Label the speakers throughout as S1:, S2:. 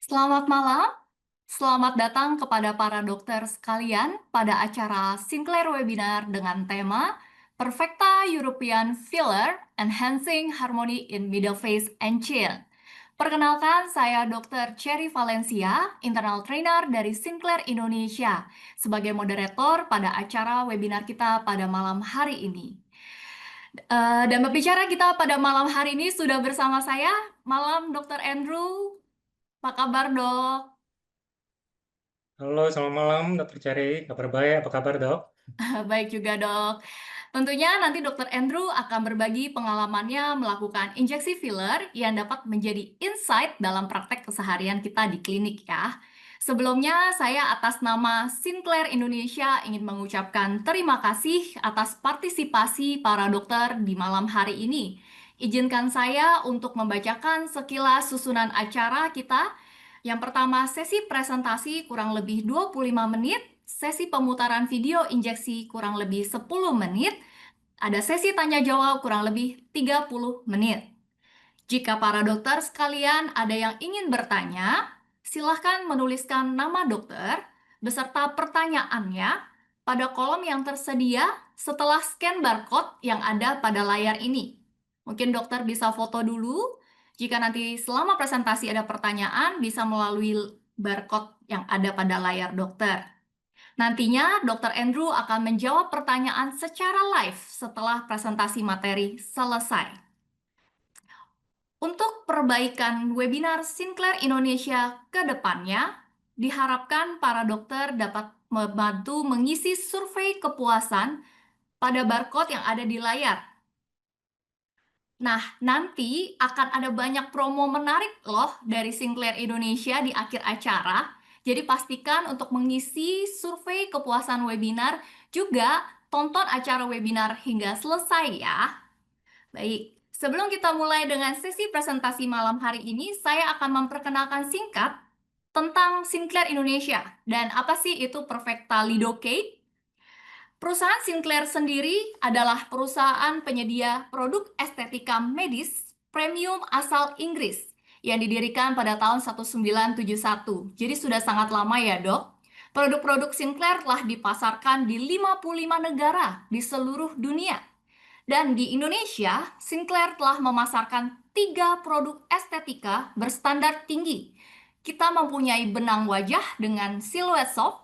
S1: Selamat malam, selamat datang kepada para dokter sekalian pada acara Sinclair Webinar dengan tema Perfecta European Filler Enhancing Harmony in Middle Face and Chin. Perkenalkan, saya Dr. Cherry Valencia, internal trainer dari Sinclair Indonesia, sebagai moderator pada acara webinar kita pada malam hari ini. Dan berbicara kita pada malam hari ini sudah bersama saya, malam Dr. Andrew. Apa kabar, Dok?
S2: Halo, selamat malam, Dokter Cari. Kabar baik, apa kabar, Dok?
S1: Baik juga, Dok. Tentunya nanti Dr. Andrew akan berbagi pengalamannya melakukan injeksi filler yang dapat menjadi insight dalam praktek keseharian kita di klinik ya. Sebelumnya, saya atas nama Sinclair Indonesia ingin mengucapkan terima kasih atas partisipasi para dokter di malam hari ini. Izinkan saya untuk membacakan sekilas susunan acara kita. Yang pertama, sesi presentasi kurang lebih 25 menit, sesi pemutaran video injeksi kurang lebih 10 menit, ada sesi tanya jawab kurang lebih 30 menit. Jika para dokter sekalian ada yang ingin bertanya, silahkan menuliskan nama dokter beserta pertanyaannya pada kolom yang tersedia setelah scan barcode yang ada pada layar ini. Mungkin dokter bisa foto dulu. Jika nanti selama presentasi ada pertanyaan, bisa melalui barcode yang ada pada layar dokter. Nantinya, Dr. Andrew akan menjawab pertanyaan secara live setelah presentasi materi selesai. Untuk perbaikan webinar Sinclair Indonesia ke depannya, diharapkan para dokter dapat membantu mengisi survei kepuasan pada barcode yang ada di layar. Nah, nanti akan ada banyak promo menarik loh dari Sinclair Indonesia di akhir acara. Jadi pastikan untuk mengisi survei kepuasan webinar, juga tonton acara webinar hingga selesai ya. Baik, sebelum kita mulai dengan sesi presentasi malam hari ini, saya akan memperkenalkan singkat tentang Sinclair Indonesia dan apa sih itu Perfecta Lidocaine. Perusahaan Sinclair sendiri adalah perusahaan penyedia produk estetika medis premium asal Inggris yang didirikan pada tahun 1971. Jadi sudah sangat lama ya, Dok. Produk-produk Sinclair telah dipasarkan di 55 negara di seluruh dunia. Dan di Indonesia, Sinclair telah memasarkan 3 produk estetika berstandar tinggi. Kita mempunyai benang wajah dengan siluet soft,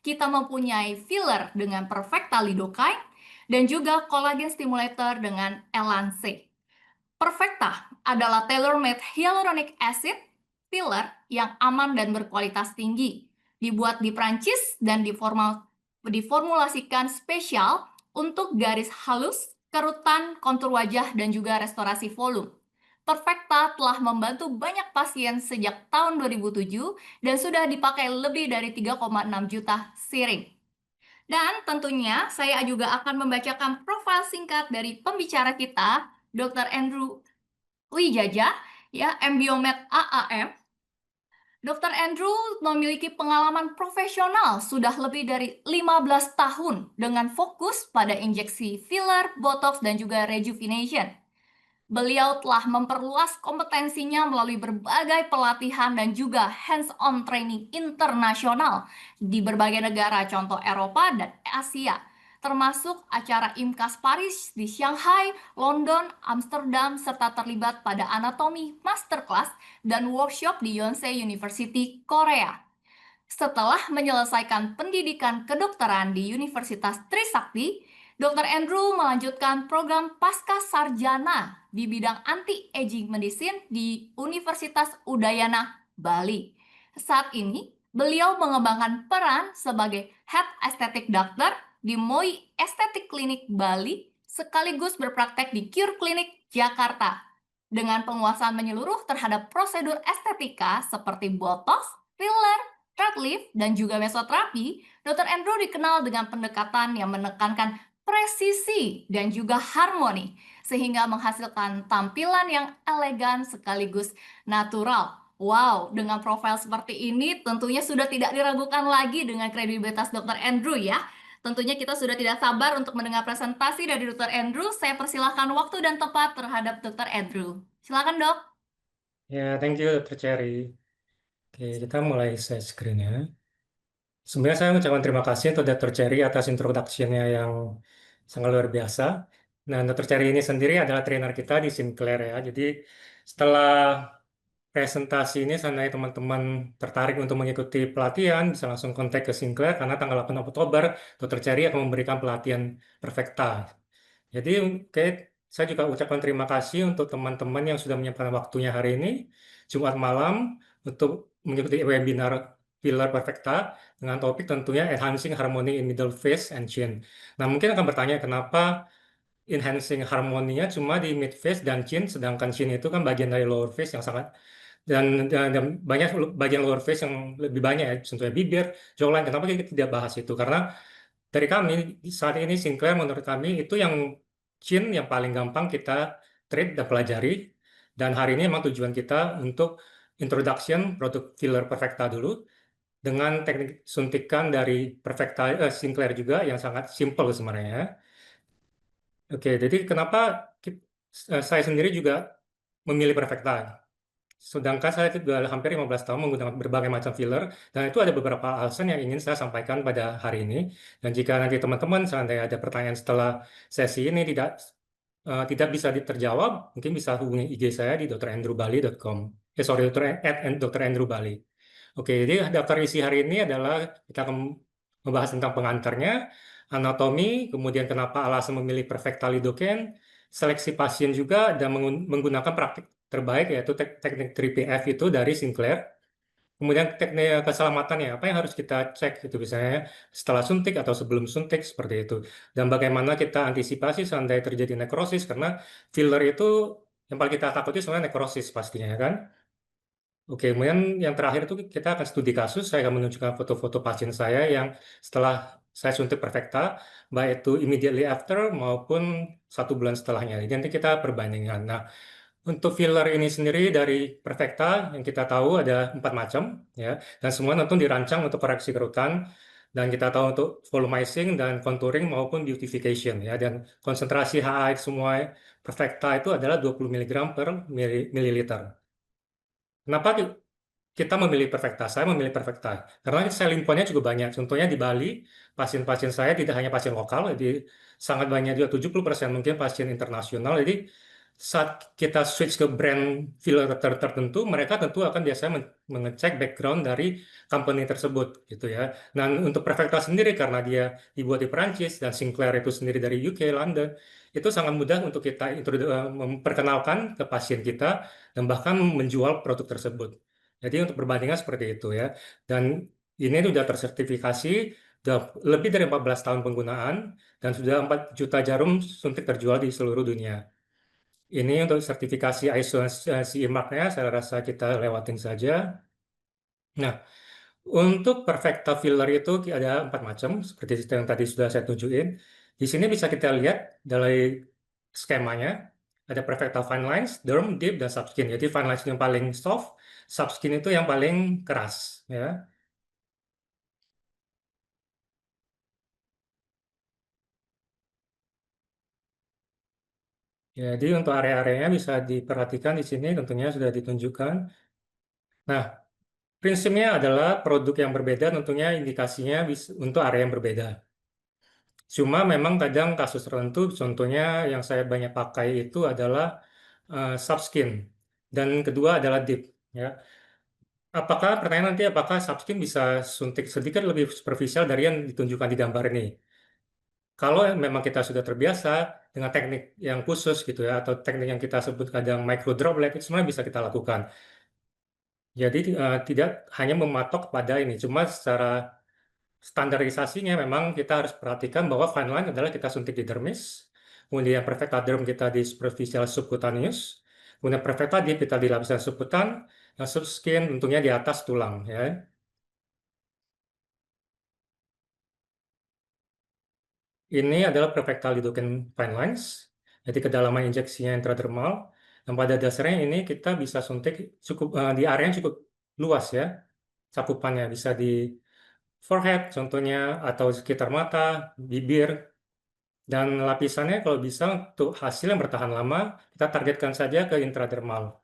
S1: kita mempunyai filler dengan Perfecta Lidocaine, dan juga collagen stimulator dengan Elance. Perfecta adalah tailor-made hyaluronic acid filler yang aman dan berkualitas tinggi. Dibuat di Prancis dan diformulasikan spesial untuk garis halus, kerutan, kontur wajah, dan juga restorasi volume. Perfecta telah membantu banyak pasien sejak tahun 2007 dan sudah dipakai lebih dari 3,6 juta siring. Dan tentunya saya juga akan membacakan profil singkat dari pembicara kita, Dr. Andrew Wijaja, ya, MBiomed AAM. Dr. Andrew memiliki pengalaman profesional sudah lebih dari 15 tahun dengan fokus pada injeksi filler, botox, dan juga rejuvenation. Beliau telah memperluas kompetensinya melalui berbagai pelatihan dan juga hands-on training internasional di berbagai negara, contoh Eropa dan Asia, termasuk acara IMCAS Paris di Shanghai, London, Amsterdam, serta terlibat pada anatomi masterclass dan workshop di Yonsei University, Korea. Setelah menyelesaikan pendidikan kedokteran di Universitas Trisakti, Dr. Andrew melanjutkan program pasca sarjana di bidang anti-aging medicine di Universitas Udayana, Bali. Saat ini, beliau mengembangkan peran sebagai Head Aesthetic Doctor di MOI Aesthetic Clinic Bali, sekaligus berpraktek di Cure Clinic Jakarta. Dengan penguasaan menyeluruh terhadap prosedur estetika seperti botox, filler, drug lift, dan juga mesoterapi, Dr. Andrew dikenal dengan pendekatan yang menekankan presisi dan juga harmoni, sehingga menghasilkan tampilan yang elegan sekaligus natural. Wow, dengan profil seperti ini tentunya sudah tidak diragukan lagi dengan kredibilitas Dr. Andrew ya. Tentunya kita sudah tidak sabar untuk mendengar presentasi dari Dr. Andrew. Saya persilahkan waktu dan tempat terhadap Dr. Andrew. Silakan, Dok.
S2: Ya, thank you, Dokter Cari. Oke, kita mulai share screen ya. Sebenarnya saya mengucapkan terima kasih untuk Dr. Cherry atas introduction-nya yang sangat luar biasa. Nah, Dr. Cherry ini sendiri adalah trainer kita di Sinclair ya. Jadi setelah presentasi ini, seandainya teman-teman tertarik untuk mengikuti pelatihan, bisa langsung kontak ke Sinclair karena tanggal 8 Oktober, Dr. Cherry akan memberikan pelatihan Perfecta. Jadi, oke, saya juga ucapkan terima kasih untuk teman-teman yang sudah menyiapkan waktunya hari ini, Jumat malam, untuk mengikuti webinar Pillar Perfecta dengan topik tentunya Enhancing Harmony in Middle Face and Chin. Nah, mungkin akan bertanya kenapa enhancing harmoninya cuma di mid face dan chin, sedangkan chin itu kan bagian dari lower face yang sangat dan banyak bagian lower face yang lebih banyak ya, contohnya bibir, jawline. Kenapa kita tidak bahas itu? Karena dari kami saat ini Sinclair menurut kami itu yang chin yang paling gampang kita treat dan pelajari. Dan hari ini memang tujuan kita untuk introduction produk filler Perfecta dulu dengan teknik suntikan dari Perfecta Sinclair juga yang sangat simple sebenarnya. Oke, jadi kenapa saya sendiri juga memilih Perfecta? Sedangkan saya juga hampir 15 tahun menggunakan berbagai macam filler, dan itu ada beberapa alasan yang ingin saya sampaikan pada hari ini. Dan jika nanti teman-teman seandainya ada pertanyaan setelah sesi ini tidak bisa terjawab, mungkin bisa hubungi IG saya di drandrewbali.com. Sorry, Dr. Andrew Bali. Oke, jadi daftar isi hari ini adalah kita akan membahas tentang pengantarnya, anatomi, kemudian kenapa alasan memilih perfecta lidocaine, seleksi pasien juga, dan menggunakan praktik terbaik yaitu teknik 3PF itu dari Sinclair. Kemudian teknik keselamatannya, apa yang harus kita cek itu misalnya setelah suntik atau sebelum suntik seperti itu. Dan bagaimana kita antisipasi seandainya terjadi nekrosis karena filler itu yang paling kita takuti sebenarnya nekrosis pastinya kan. Oke, kemudian yang terakhir itu kita akan studi kasus. Saya akan menunjukkan foto-foto pasien saya yang setelah saya suntik Perfecta, baik itu immediately after maupun 1 bulan setelahnya. Jadi nanti kita perbandingan. Nah, untuk filler ini sendiri dari Perfecta yang kita tahu ada 4 macam, ya, dan semua tentu dirancang untuk koreksi kerutan. Dan kita tahu untuk volumizing dan contouring maupun beautification, ya. Dan konsentrasi HA semua Perfecta itu adalah 20 mg per mililiter. Kenapa kita memilih Perfecta? Saya memilih Perfecta karena selling point-nya cukup banyak. Contohnya di Bali, pasien-pasien saya tidak hanya pasien lokal, jadi sangat banyak juga 70% mungkin pasien internasional. Jadi saat kita switch ke brand filler tertentu, mereka tentu akan biasanya mengecek background dari company tersebut, gitu ya. Nah, untuk Perfecta sendiri karena dia dibuat di Perancis dan Sinclair itu sendiri dari UK, London, itu sangat mudah untuk kita memperkenalkan ke pasien kita dan bahkan menjual produk tersebut. Jadi untuk perbandingan seperti itu ya. Dan ini sudah tersertifikasi, sudah lebih dari 14 tahun penggunaan, dan sudah 4 juta jarum suntik terjual di seluruh dunia. Ini untuk sertifikasi ISO CE mark-nya, saya rasa kita lewatin saja. Nah, untuk Perfecta filler itu ada 4 macam, seperti yang tadi sudah saya tunjukin. Di sini bisa kita lihat dari skemanya, ada Perfecta Fine Lines, Derm, Deep, dan Subskin. Jadi Fine Lines yang paling soft, Subskin itu yang paling keras. Ya. Jadi untuk area-areanya bisa diperhatikan di sini, tentunya sudah ditunjukkan. Nah, prinsipnya adalah produk yang berbeda, tentunya indikasinya untuk area yang berbeda. Cuma memang kadang kasus tertentu, contohnya yang saya banyak pakai itu adalah subskin dan kedua adalah deep. Ya, apakah pertanyaan nanti apakah subskin bisa suntik sedikit lebih superficial dari yang ditunjukkan di gambar ini? Kalau memang kita sudah terbiasa dengan teknik yang khusus gitu ya, atau teknik yang kita sebut kadang micro droplet, itu sebenarnya bisa kita lakukan. Jadi tidak hanya mematok pada ini, cuma secara standarisasinya memang kita harus perhatikan bahwa fine line adalah kita suntik di dermis, kemudian perfecta derm kita di superficial subcutaneous, kemudian perfecta deep kita di lapisan subkutan, yang subskin tentunya di atas tulang ya. Ini adalah perfecta lidocaine fine lines, jadi kedalaman injeksinya intradermal. Dan pada dasarnya ini kita bisa suntik cukup di area yang cukup luas ya, cakupannya bisa di forehead contohnya atau sekitar mata, bibir, dan lapisannya kalau bisa untuk hasil yang bertahan lama kita targetkan saja ke intradermal.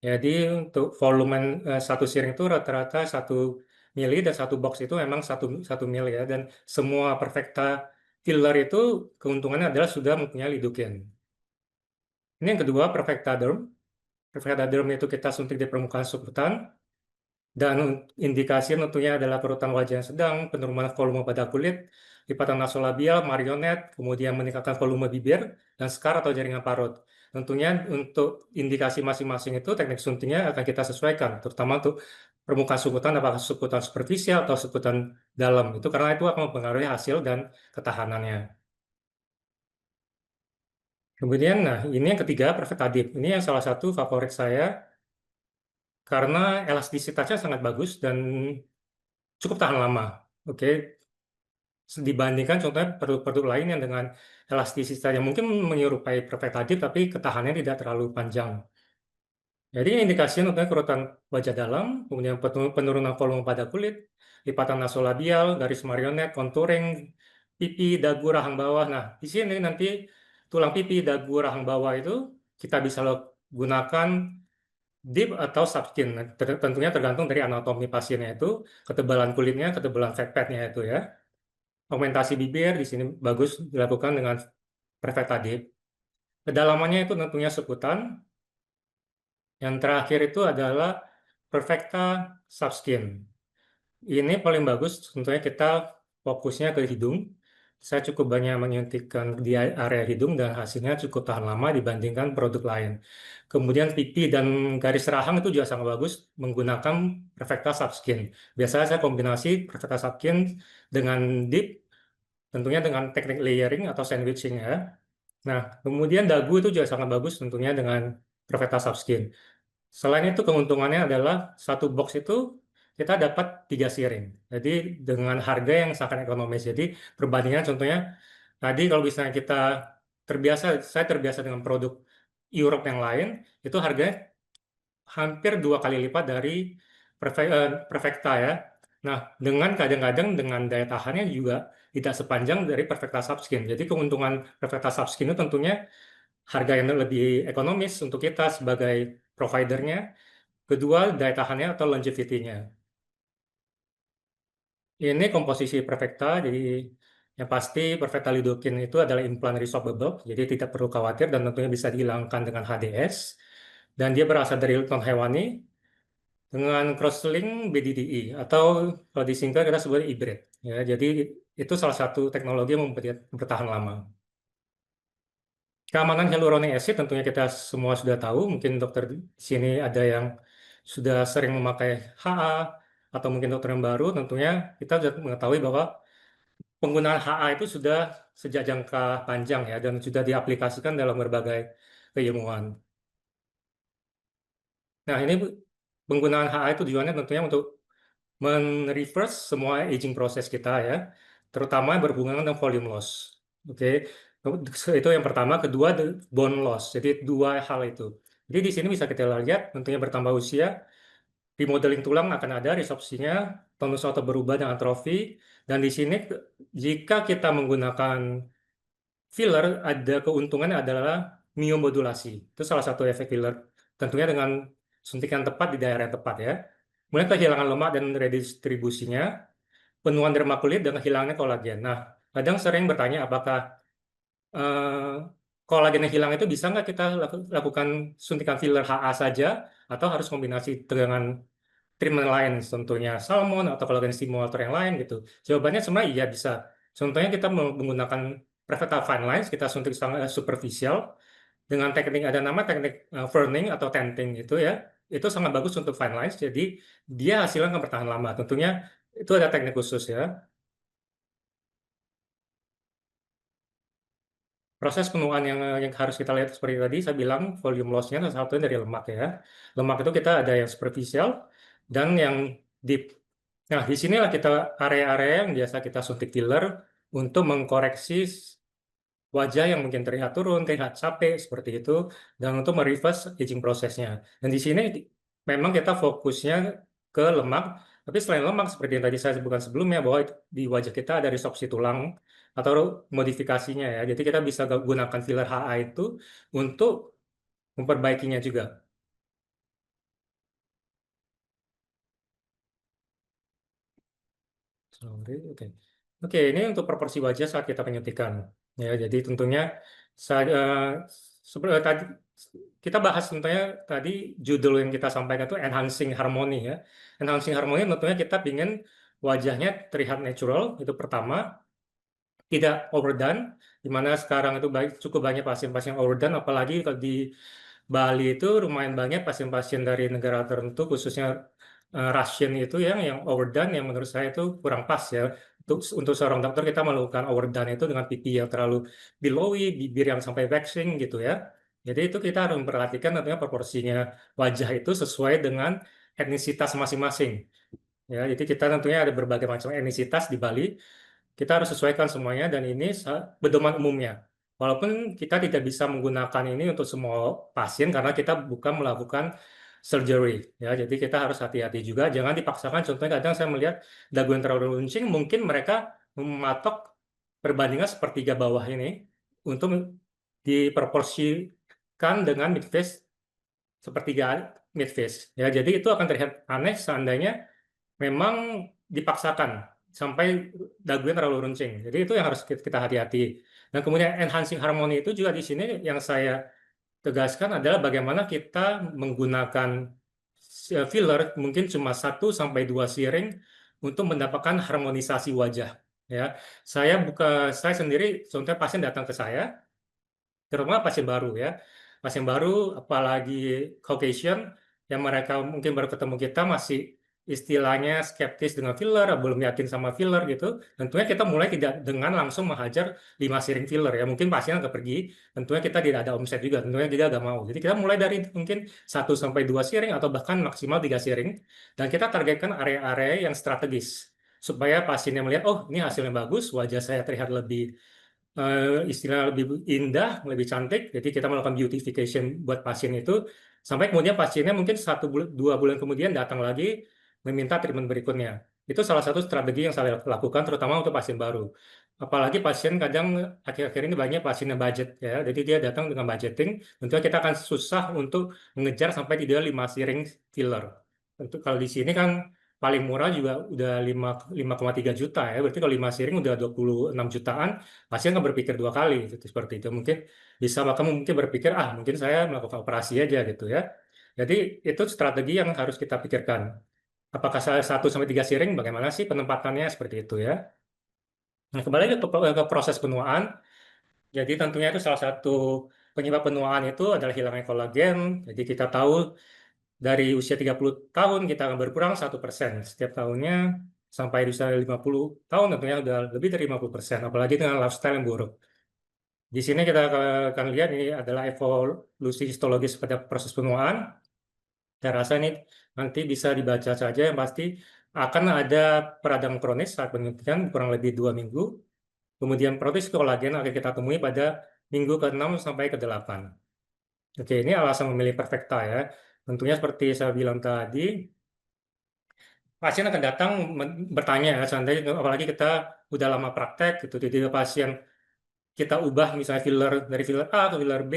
S2: Jadi untuk volume satu siring itu rata-rata 1 mili dan satu box itu memang satu mili ya. Dan semua Perfecta filler itu keuntungannya adalah sudah mempunyai lidocaine. Ini yang kedua Perfecta Derm. Perfecta Derm itu kita suntik di permukaan subkutan. Dan indikasi tentunya adalah kerutan wajah yang sedang, penurunan volume pada kulit, lipatan nasolabial, marionet, kemudian meningkatkan volume bibir, dan skar atau jaringan parut. Tentunya untuk indikasi masing-masing itu teknik suntiknya akan kita sesuaikan, terutama untuk permukaan subkutan, apakah subkutan superficial atau subkutan dalam. Itu karena itu akan mempengaruhi hasil dan ketahanannya. Kemudian, nah ini yang ketiga, Perfect Adip. Ini yang salah satu favorit saya karena elastisitasnya sangat bagus dan cukup tahan lama. Oke, dibandingkan contohnya produk-produk lain yang dengan elastisitas yang mungkin menyerupai Perfectadip tapi ketahanannya tidak terlalu panjang. Jadi indikasinya untuk kerutan wajah dalam, kemudian penurunan volume pada kulit, lipatan nasolabial, garis marionet, contouring, pipi, dagu, rahang bawah. Nah, di sini nanti tulang pipi, dagu, rahang bawah itu kita bisa gunakan dip atau subskin. Nah, tentunya tergantung dari anatomi pasiennya itu, ketebalan kulitnya, ketebalan fat padnya itu ya. Augmentasi bibir di sini bagus dilakukan dengan Perfecta Dip. Kedalamannya itu tentunya seputan. Yang terakhir itu adalah Perfecta Subskin. Ini paling bagus tentunya kita fokusnya ke hidung. Saya cukup banyak menyuntikkan di area hidung dan hasilnya cukup tahan lama dibandingkan produk lain. Kemudian pipi dan garis rahang itu juga sangat bagus menggunakan Perfecta Subskin. Biasanya saya kombinasi Perfecta Subskin dengan dip, tentunya dengan teknik layering atau sandwiching ya. Nah, kemudian dagu itu juga sangat bagus tentunya dengan Profeta Subskin. Selain itu keuntungannya adalah satu box itu kita dapat 3 siring. Jadi dengan harga yang sangat ekonomis. Jadi perbandingan contohnya tadi kalau misalnya kita saya terbiasa dengan produk Europe yang lain, itu harganya hampir 2 kali lipat dari Perfecta ya. Nah, dengan kadang-kadang dengan daya tahannya juga tidak sepanjang dari Perfecta Subskin. Jadi keuntungan Perfecta Subskin itu tentunya harga yang lebih ekonomis untuk kita sebagai providernya. Kedua, daya tahannya atau longevity-nya. Ini komposisi Perfecta, jadi yang pasti Perfecta Lidocaine itu adalah implan resorbable, jadi tidak perlu khawatir dan tentunya bisa dihilangkan dengan HDS. Dan dia berasal dari non hewani, dengan crosslink BDDI atau kalau disingkat kita sebut hybrid. Ya, jadi itu salah satu teknologi yang bertahan lama. Keamanan hyaluronic acid tentunya kita semua sudah tahu. Mungkin dokter di sini ada yang sudah sering memakai HA atau mungkin dokter yang baru. Tentunya kita sudah mengetahui bahwa penggunaan HA itu sudah sejak jangka panjang ya dan sudah diaplikasikan dalam berbagai keilmuan. Nah, ini penggunaan HA itu tujuannya tentunya untuk men-reverse semua aging proses kita ya, terutama berhubungan dengan volume loss. Oke, itu yang pertama. Kedua, bone loss. Jadi dua hal itu. Jadi di sini bisa kita lihat tentunya bertambah usia, remodeling tulang akan ada, resorpsinya, tonus otot berubah dengan atrofi. Dan di sini jika kita menggunakan filler, ada keuntungannya adalah myomodulasi. Itu salah satu efek filler. Tentunya dengan suntikan tepat di daerah yang tepat ya. Kemudian kehilangan lemak dan redistribusinya, penuaan derma kulit dan hilangnya kolagen. Nah, kadang sering bertanya apakah eh, kolagen yang hilang itu bisa nggak kita lakukan suntikan filler HA saja atau harus kombinasi dengan treatment lain, tentunya salmon atau kolagen stimulator yang lain gitu. Jawabannya sebenarnya iya bisa. Contohnya kita menggunakan Previta Fine Lines, kita suntik sangat superficial dengan teknik ada nama teknik burning atau tenting itu ya. Itu sangat bagus untuk fine lines, jadi dia hasilnya akan bertahan lama. Tentunya itu ada teknik khusus ya. Proses penuaan yang harus kita lihat seperti tadi, saya bilang volume loss-nya salah satunya dari lemak ya. Lemak itu kita ada yang superficial dan yang deep. Nah, di sinilah kita area-area yang biasa kita suntik filler untuk mengkoreksi wajah yang mungkin terlihat turun, terlihat capek seperti itu, dan untuk mereverse aging prosesnya. Dan di sini memang kita fokusnya ke lemak, tapi selain lemak seperti yang tadi saya sebutkan sebelumnya bahwa di wajah kita ada resorpsi tulang atau modifikasinya ya. Jadi kita bisa gunakan filler HA itu untuk memperbaikinya juga. Sorry, oke. Oke, ini untuk proporsi wajah saat kita penyuntikan. Ya, jadi tentunya saya tadi kita bahas tentunya tadi judul yang kita sampaikan itu enhancing harmony ya. Enhancing harmony tentunya kita ingin wajahnya terlihat natural, itu pertama, tidak overdone, di mana sekarang itu cukup banyak pasien-pasien overdone, apalagi kalau di Bali itu lumayan banyak pasien-pasien dari negara tertentu, khususnya Russian itu yang overdone, yang menurut saya itu kurang pas ya. Untuk seorang dokter kita melakukan overdone itu dengan pipi yang terlalu billowy, bibir yang sampai waxing gitu ya. Jadi itu kita harus memperhatikan tentunya proporsinya wajah itu sesuai dengan etnisitas masing-masing. Ya, jadi kita tentunya ada berbagai macam etnisitas di Bali, kita harus sesuaikan semuanya dan ini pedoman umumnya. Walaupun kita tidak bisa menggunakan ini untuk semua pasien karena kita bukan melakukan surgery ya. Jadi kita harus hati-hati juga, jangan dipaksakan. Contohnya kadang saya melihat dagu yang terlalu runcing, mungkin mereka mematok perbandingan sepertiga bawah ini untuk diproporsikan dengan midface sepertiga midface ya. Jadi itu akan terlihat aneh seandainya memang dipaksakan sampai dagunya terlalu runcing. Jadi itu yang harus kita hati-hati. Dan kemudian enhancing harmony itu juga di sini yang saya tegaskan adalah bagaimana kita menggunakan filler mungkin cuma 1 sampai 2 siring untuk mendapatkan harmonisasi wajah. Ya, saya sendiri, contohnya pasien datang ke saya, terutama pasien baru ya. Pasien baru, apalagi Caucasian, yang mereka mungkin baru ketemu kita masih istilahnya skeptis dengan filler, belum yakin sama filler gitu. Tentunya kita mulai tidak dengan langsung menghajar 5 siring filler ya. Mungkin pasien agak pergi, tentunya kita tidak ada omset juga, tentunya kita agak mau. Jadi kita mulai dari mungkin 1 sampai 2 siring atau bahkan maksimal 3 siring. Dan kita targetkan area-area yang strategis. Supaya pasiennya melihat, oh ini hasilnya bagus, wajah saya terlihat lebih istilah lebih indah, lebih cantik. Jadi kita melakukan beautification buat pasien itu sampai kemudian pasiennya mungkin 1 2 bulan kemudian datang lagi meminta treatment berikutnya. Itu salah satu strategi yang saya lakukan terutama untuk pasien baru. Apalagi pasien kadang akhir-akhir ini banyak pasien yang budget ya. Jadi dia datang dengan budgeting, tentunya kita akan susah untuk mengejar sampai tidak 5 siring filler. Tentu kalau di sini kan paling murah juga udah 5,3 juta ya. Berarti kalau 5 siring udah 26 jutaan, pasien nggak berpikir 2 kali gitu, seperti itu. Mungkin bisa bahkan mungkin berpikir, ah mungkin saya melakukan operasi aja gitu ya. Jadi itu strategi yang harus kita pikirkan. Apakah saya 1 sampai 3 siring, bagaimana sih penempatannya seperti itu ya. Nah, kembali ke proses penuaan. Jadi tentunya itu salah satu penyebab penuaan itu adalah hilangnya kolagen. Jadi kita tahu dari usia 30 tahun kita akan berkurang 1% setiap tahunnya sampai di usia 50 tahun tentunya udah lebih dari 50%, apalagi dengan lifestyle yang buruk. Di sini kita akan lihat ini adalah evolusi histologis pada proses penuaan. Saya rasa ini nanti bisa dibaca saja, yang pasti akan ada peradangan kronis saat penyuntikan kurang lebih 2 minggu. Kemudian protein kolagen akan kita temui pada minggu ke-6 sampai ke-8. Oke, ini alasan memilih Perfecta ya. Tentunya seperti saya bilang tadi, pasien akan datang bertanya ya, seandainya apalagi kita udah lama praktek gitu, jadi pasien kita ubah misalnya filler dari filler A ke filler B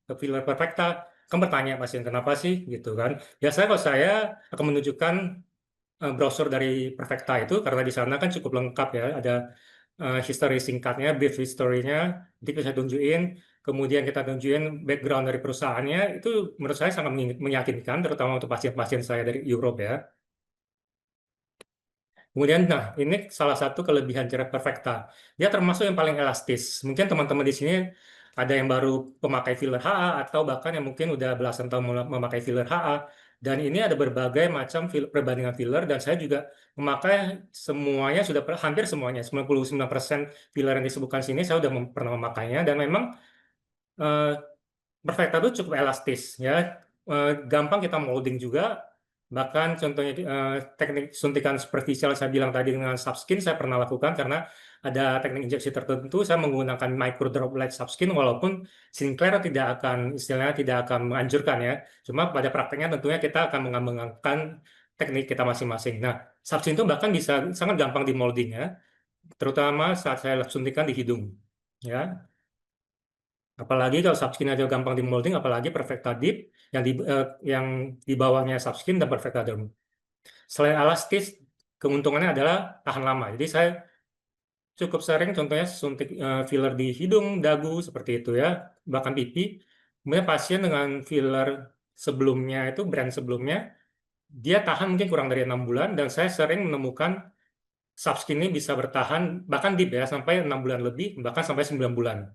S2: ke filler Perfecta, kan bertanya pasien kenapa sih gitu kan. Biasanya kalau saya akan menunjukkan brosur dari Perfecta itu karena di sana kan cukup lengkap ya, ada history singkatnya, brief history-nya, jadi bisa tunjukin, kemudian kita tunjukin background dari perusahaannya, itu menurut saya sangat meyakinkan, terutama untuk pasien-pasien saya dari Europe ya. Kemudian, nah ini salah satu kelebihan Cerep Perfecta. Dia termasuk yang paling elastis. Mungkin teman-teman di sini ada yang baru pemakai filler HA atau bahkan yang mungkin udah belasan tahun memakai filler HA. Dan ini ada berbagai macam perbandingan filler dan saya juga memakai semuanya, sudah hampir semuanya, 99% filler yang disebutkan sini saya sudah pernah memakainya dan memang eh, Perfecta itu cukup elastis ya. Gampang kita molding juga. Bahkan contohnya teknik suntikan superficial saya bilang tadi dengan subskin saya pernah lakukan karena ada teknik injeksi tertentu saya menggunakan micro droplet subskin walaupun Sinclair tidak akan istilahnya tidak akan menganjurkan ya. Cuma pada prakteknya tentunya kita akan mengembangkan teknik kita masing-masing. Nah, subskin itu bahkan bisa sangat gampang di molding ya, terutama saat saya suntikan di hidung. Ya, apalagi kalau Subskin aja gampang di molding, apalagi Perfecta Deep yang di bawahnya Subskin dan Perfecta Derm. Selain elastis, keuntungannya adalah tahan lama. Jadi saya cukup sering contohnya suntik filler di hidung, dagu seperti itu ya, bahkan pipi. Kemudian pasien dengan filler sebelumnya itu brand sebelumnya dia tahan mungkin kurang dari 6 bulan dan saya sering menemukan subskin ini bisa bertahan bahkan deep ya sampai 6 bulan lebih bahkan sampai 9 bulan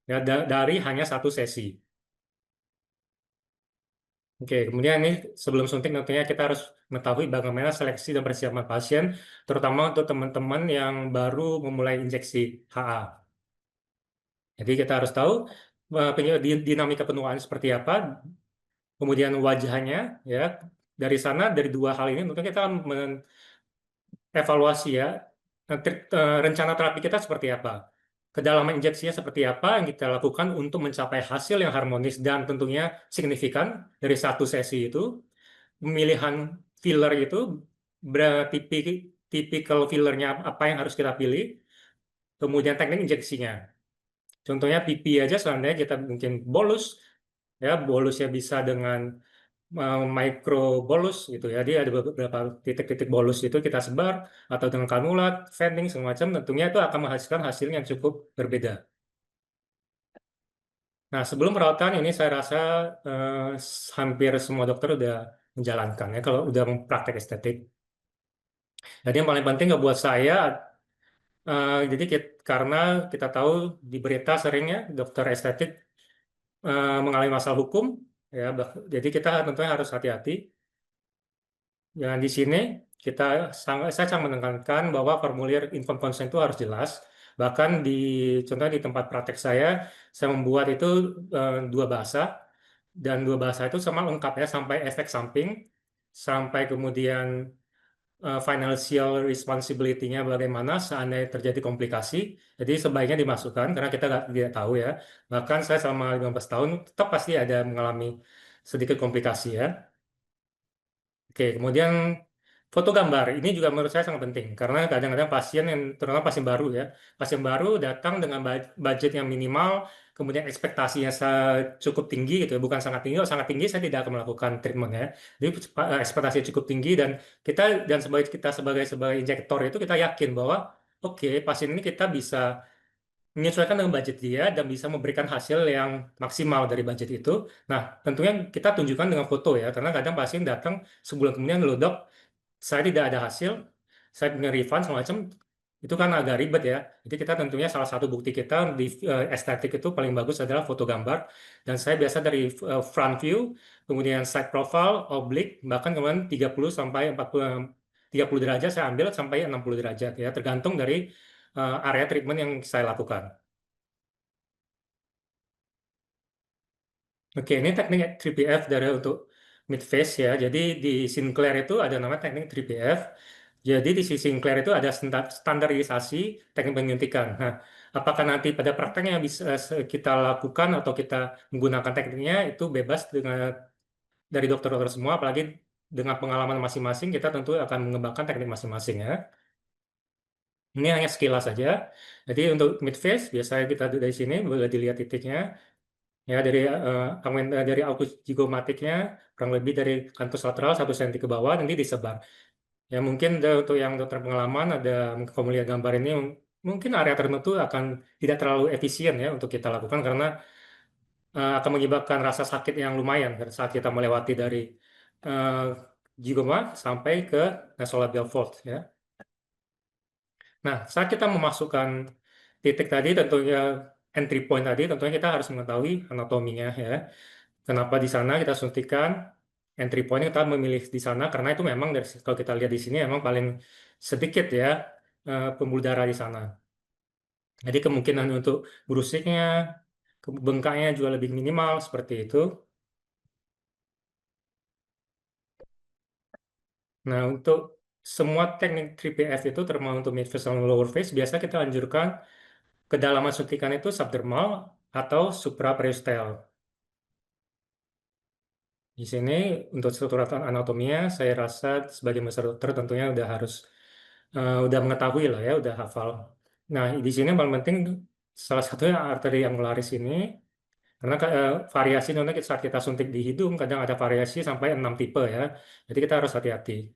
S2: ya dari hanya satu sesi. Oke, kemudian ini sebelum suntik tentunya kita harus mengetahui bagaimana seleksi dan persiapan pasien, terutama untuk teman-teman yang baru memulai injeksi HA. Jadi kita harus tahu dinamika penuaan seperti apa, kemudian wajahnya, ya. Dari sana, dari dua hal ini, tentunya kita akan mengevaluasi ya, rencana terapi kita seperti apa. Kedalaman injeksinya seperti apa yang kita lakukan untuk mencapai hasil yang harmonis dan tentunya signifikan dari satu sesi itu. Pemilihan filler itu berarti tipikal fillernya apa yang harus kita pilih, kemudian teknik injeksinya. Contohnya pipi aja seandainya kita mungkin bolus, ya bolusnya bisa dengan micro bolus gitu ya. Dia ada beberapa titik-titik bolus itu kita sebar atau dengan kanulat, vending semacam tentunya itu akan menghasilkan hasil yang cukup berbeda. Nah, sebelum perawatan ini saya rasa hampir semua dokter udah menjalankan ya kalau udah praktek estetik. Jadi yang paling penting nggak buat saya, jadi karena kita tahu di berita seringnya dokter estetik mengalami masalah hukum, ya, jadi kita tentunya harus hati-hati. Ya, di sini saya sangat menekankan bahwa formulir inform consent itu harus jelas. Bahkan contohnya di tempat praktek saya membuat itu dua bahasa dan dua bahasa itu sama lengkap ya sampai efek samping, sampai kemudian financial responsibility-nya bagaimana seandainya terjadi komplikasi. Jadi sebaiknya dimasukkan karena kita tidak tahu ya. Bahkan saya selama 15 tahun tetap pasti ada mengalami sedikit komplikasi ya. Oke, kemudian foto gambar ini juga menurut saya sangat penting karena kadang-kadang pasien yang terutama pasien baru ya, pasien baru datang dengan budget yang minimal, kemudian ekspektasinya cukup tinggi gitu, ya. Bukan sangat tinggi, kalau sangat tinggi saya tidak akan melakukan treatment ya. Jadi ekspektasi cukup tinggi dan kita sebagai injektor itu kita yakin bahwa oke, pasien ini kita bisa menyesuaikan dengan budget dia dan bisa memberikan hasil yang maksimal dari budget itu. Nah, tentunya kita tunjukkan dengan foto ya, karena kadang pasien datang sebulan kemudian, "Loh dok, saya tidak ada hasil, saya punya refund semacam." Itu kan agak ribet ya. Jadi kita tentunya salah satu bukti kita di estetik itu paling bagus adalah foto gambar. Dan saya biasa dari front view, kemudian side profile, oblique, bahkan kemudian 30 sampai 40, 30 derajat saya ambil sampai 60 derajat ya, tergantung dari area treatment yang saya lakukan. Oke, ini teknik 3PF dari untuk mid face ya. Jadi di Sinclair itu ada nama teknik 3PF. Jadi di si Sinclair itu ada standarisasi teknik penyuntikan. Nah, apakah nanti pada prakteknya bisa kita lakukan atau kita menggunakan tekniknya itu bebas dari dokter-dokter semua, apalagi dengan pengalaman masing-masing kita tentu akan mengembangkan teknik masing-masing ya. Ini hanya sekilas saja. Jadi untuk mid face biasanya kita dari sini boleh dilihat titiknya. Ya dari aukus zigomatiknya kurang lebih dari kantus lateral 1 cm ke bawah nanti disebar. Ya mungkin untuk yang dokter pengalaman ada mungkin kamu lihat gambar ini mungkin area tertentu akan tidak terlalu efisien ya untuk kita lakukan karena akan menyebabkan rasa sakit yang lumayan saat kita melewati dari uh, zigoma sampai ke nasolabial fold ya. Nah, saat kita memasukkan titik tadi tentunya entry point tadi tentunya kita harus mengetahui anatominya ya. Kenapa di sana kita suntikan entry point kita memilih di sana karena itu memang kalau kita lihat di sini memang paling sedikit ya pembuluh darah di sana. Jadi kemungkinan untuk brusiknya, bengkaknya juga lebih minimal seperti itu. Nah untuk semua teknik 3PF itu termasuk untuk mid face dan lower face biasa kita anjurkan kedalaman suntikan itu subdermal atau supraperiosteal. Di sini untuk struktur anatominya saya rasa sebagai master dokter tentunya udah mengetahui lah ya, udah hafal. Nah, di sini yang paling penting salah satunya arteri angularis ini karena variasi nanti saat kita suntik di hidung kadang ada variasi sampai 6 tipe ya. Jadi kita harus hati-hati.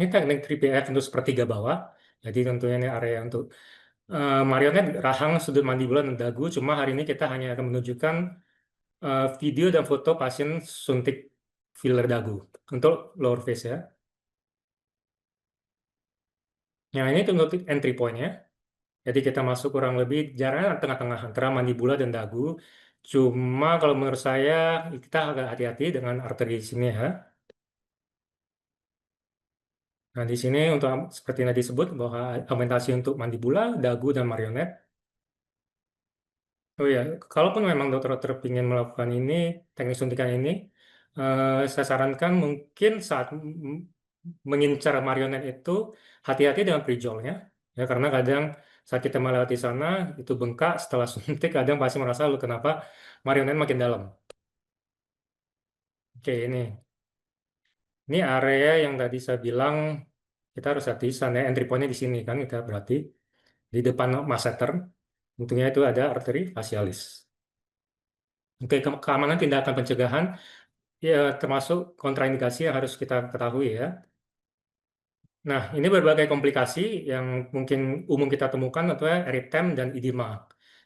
S2: Ini teknik 3PF untuk sepertiga bawah. Jadi tentunya ini area untuk marionet, rahang, sudut mandibula, dan dagu. Cuma hari ini kita hanya akan menunjukkan video dan foto pasien suntik filler dagu untuk lower face ya. Yang ini untuk entry point-nya. Jadi kita masuk kurang lebih jaraknya tengah-tengah antara mandibula dan dagu. Cuma kalau menurut saya kita agak hati-hati dengan arteri di sini ya. Nah, di sini untuk seperti yang disebut bahwa augmentasi untuk mandibula, dagu, dan marionet. Oh ya, kalaupun memang dokter-dokter ingin melakukan ini, teknik suntikan ini, saya sarankan mungkin saat mengincar marionet itu hati-hati dengan prijolnya, ya karena kadang saat kita melewati sana itu bengkak setelah suntik, kadang pasti merasa lu kenapa marionet makin dalam. Oke, ini area yang tadi saya bilang kita harus hati sana entry point-nya di sini kan kita berarti di depan masseter, untungnya itu ada arteri facialis. Oke, keamanan tindakan pencegahan ya termasuk kontraindikasi yang harus kita ketahui ya. Nah, ini berbagai komplikasi yang mungkin umum kita temukan adalah eritem dan edema.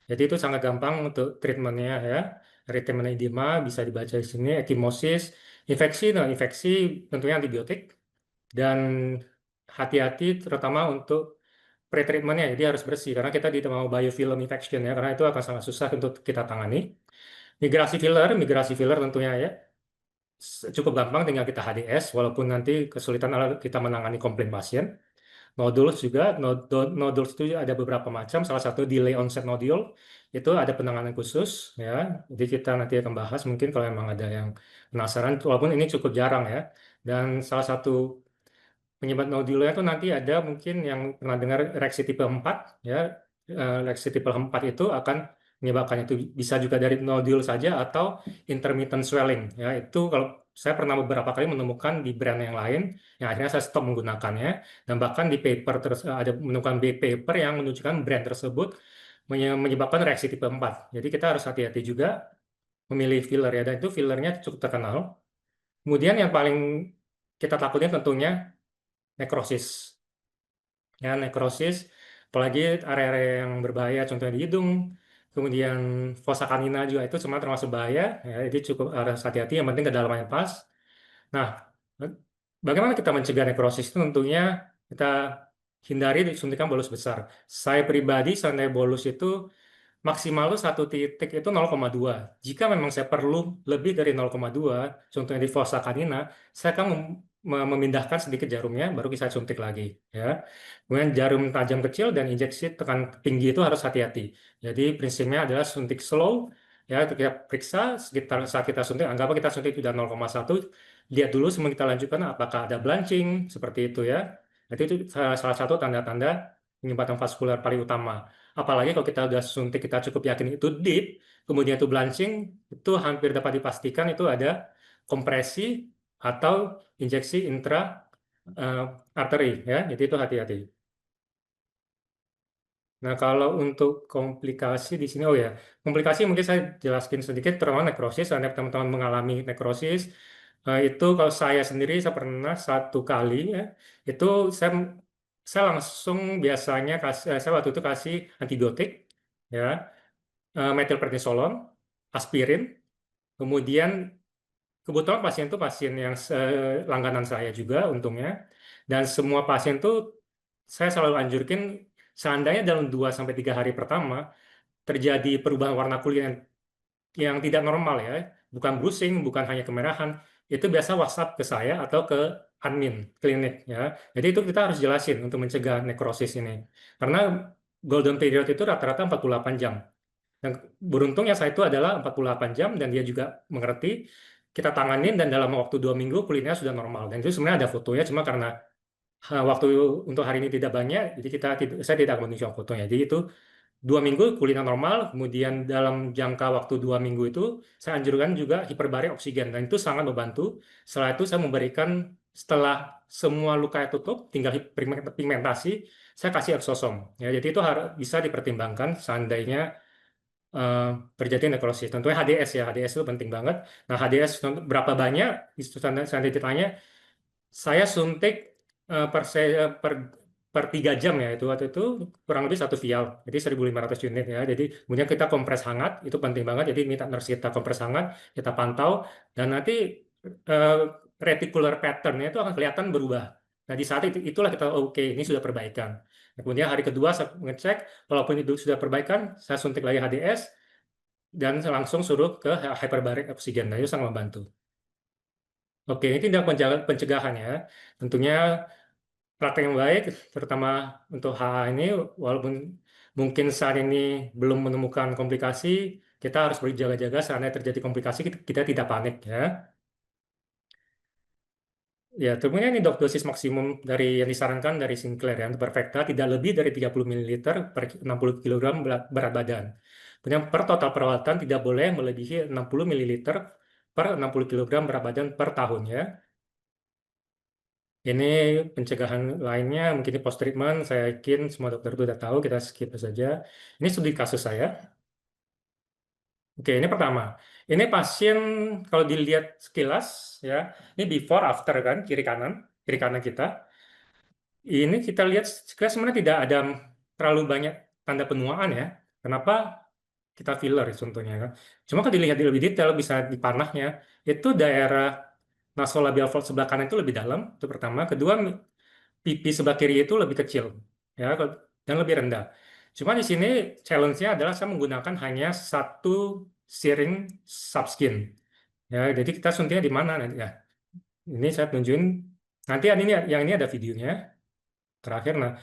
S2: Jadi itu sangat gampang untuk treatmentnya ya. Eritem dan edema bisa dibaca di sini, ekimosis, infeksi, nah infeksi tentunya antibiotik dan hati-hati terutama untuk pre-treatmentnya, jadi harus bersih karena kita tidak mau biofilm infection ya, karena itu akan sangat susah untuk kita tangani. Migrasi filler tentunya ya cukup gampang tinggal kita HDS, walaupun nanti kesulitan adalah kita menangani komplain pasien. Nodules juga, nodules itu ada beberapa macam. Salah satu delay onset nodule itu ada penanganan khusus ya. Jadi kita nanti akan bahas mungkin kalau memang ada yang penasaran, walaupun ini cukup jarang ya. Dan salah satu penyebab nodulnya itu nanti ada mungkin yang pernah dengar reaksi tipe 4 ya. Reaksi tipe 4 itu akan menyebabkan itu bisa juga dari nodul saja atau intermittent swelling ya. Itu kalau saya pernah beberapa kali menemukan di brand yang lain yang akhirnya saya stop menggunakannya dan bahkan di paper terus ada menemukan paper yang menunjukkan brand tersebut menyebabkan reaksi tipe 4. Jadi kita harus hati-hati juga memilih filler ya dan itu fillernya cukup terkenal. Kemudian yang paling kita takutin tentunya nekrosis. Ya, nekrosis, apalagi area-area yang berbahaya, contohnya di hidung, kemudian fossa canina juga itu semua termasuk bahaya, ya, jadi cukup harus hati-hati, yang penting kedalamannya pas. Nah, bagaimana kita mencegah nekrosis itu tentunya kita hindari suntikan bolus besar. Saya pribadi, sampai bolus itu maksimal tuh satu titik itu 0,2. Jika memang saya perlu lebih dari 0,2, contohnya di fossa canina, saya akan memindahkan sedikit jarumnya, baru bisa suntik lagi. Ya. Kemudian jarum tajam kecil dan injeksi tekan tinggi itu harus hati-hati. Jadi prinsipnya adalah suntik slow, ya kita periksa sekitar saat kita suntik, anggaplah kita suntik sudah 0,1, lihat dulu sebelum kita lanjutkan apakah ada blanching, seperti itu ya. Jadi itu salah satu tanda-tanda penyumbatan vaskular paling utama. Apalagi kalau kita udah suntik, kita cukup yakin itu deep, kemudian itu blanching, itu hampir dapat dipastikan itu ada kompresi atau injeksi intra eh, arteri ya. Jadi itu hati-hati. Nah, kalau untuk komplikasi di sini, oh ya, komplikasi mungkin saya jelaskan sedikit terutama nekrosis. Anda teman-teman mengalami nekrosis, itu kalau saya sendiri saya pernah satu kali ya, itu saya langsung biasanya kasih, saya waktu itu kasih antibiotik ya, metilprednisolon, aspirin, kemudian kebetulan pasien itu pasien yang langganan saya juga untungnya, dan semua pasien itu saya selalu anjurkan seandainya dalam 2 sampai 3 hari pertama terjadi perubahan warna kulit yang tidak normal ya, bukan bruising, bukan hanya kemerahan, itu biasa WhatsApp ke saya atau ke admin klinik ya. Jadi itu kita harus jelasin untuk mencegah nekrosis ini. Karena golden period itu rata-rata 48 jam. Dan beruntungnya saya itu adalah 48 jam dan dia juga mengerti. Kita tanganin dan dalam waktu 2 minggu kulitnya sudah normal. Dan itu sebenarnya ada fotonya, cuma karena waktu untuk hari ini tidak banyak, jadi saya tidak menunjukkan fotonya. Jadi itu 2 minggu kulitnya normal, kemudian dalam jangka waktu 2 minggu itu saya anjurkan juga hiperbarik oksigen dan itu sangat membantu. Setelah itu saya memberikan setelah semua luka tutup, tinggal pigmentasi, saya kasih eksosom. Ya, jadi itu harus bisa dipertimbangkan seandainya eh, terjadi nekrosis. Tentunya HDS ya, HDS itu penting banget. Nah HDS berapa banyak? Itu seandainya ditanya, saya suntik per 3 jam ya itu waktu itu kurang lebih 1 vial, jadi 1.500 unit ya. Jadi kemudian kita kompres hangat, itu penting banget. Jadi minta nurse kita kompres hangat, kita pantau, dan nanti eh, reticular patternnya itu akan kelihatan berubah. Nah di saat itu itulah kita oke, ini sudah perbaikan. Nah, kemudian hari kedua saya ngecek, walaupun itu sudah perbaikan, saya suntik lagi HDS dan langsung suruh ke hyperbaric oksigen. Nah itu sangat membantu. Oke, ini tindak pencegahan ya. Tentunya praktek yang baik, terutama untuk HA ini, walaupun mungkin saat ini belum menemukan komplikasi, kita harus berjaga-jaga. Seandainya terjadi komplikasi, kita tidak panik ya. Ya, tentunya ini dosis maksimum dari yang disarankan dari Sinclair ya, untuk Perfecta tidak lebih dari 30 ml per 60 kg berat badan. Kemudian per total perawatan tidak boleh melebihi 60 ml per 60 kg berat badan per tahun ya. Ini pencegahan lainnya, mungkin ini post treatment, saya yakin semua dokter itu udah tahu, kita skip saja. Ini studi kasus saya. Oke, ini pertama. Ini pasien kalau dilihat sekilas ya, ini before after kan, kiri kanan kita. Ini kita lihat sekilas sebenarnya tidak ada terlalu banyak tanda penuaan ya. Kenapa kita filler contohnya kan? Cuma kalau dilihat lebih detail bisa dipanahnya, itu daerah nasolabial fold sebelah kanan itu lebih dalam, itu pertama. Kedua, pipi sebelah kiri itu lebih kecil ya dan lebih rendah. Cuma di sini challenge-nya adalah saya menggunakan hanya satu siring subskin. Ya, jadi kita suntiknya di mana nanti ya. Ini saya tunjukin. Nanti ini yang ini ada videonya terakhir. Nah,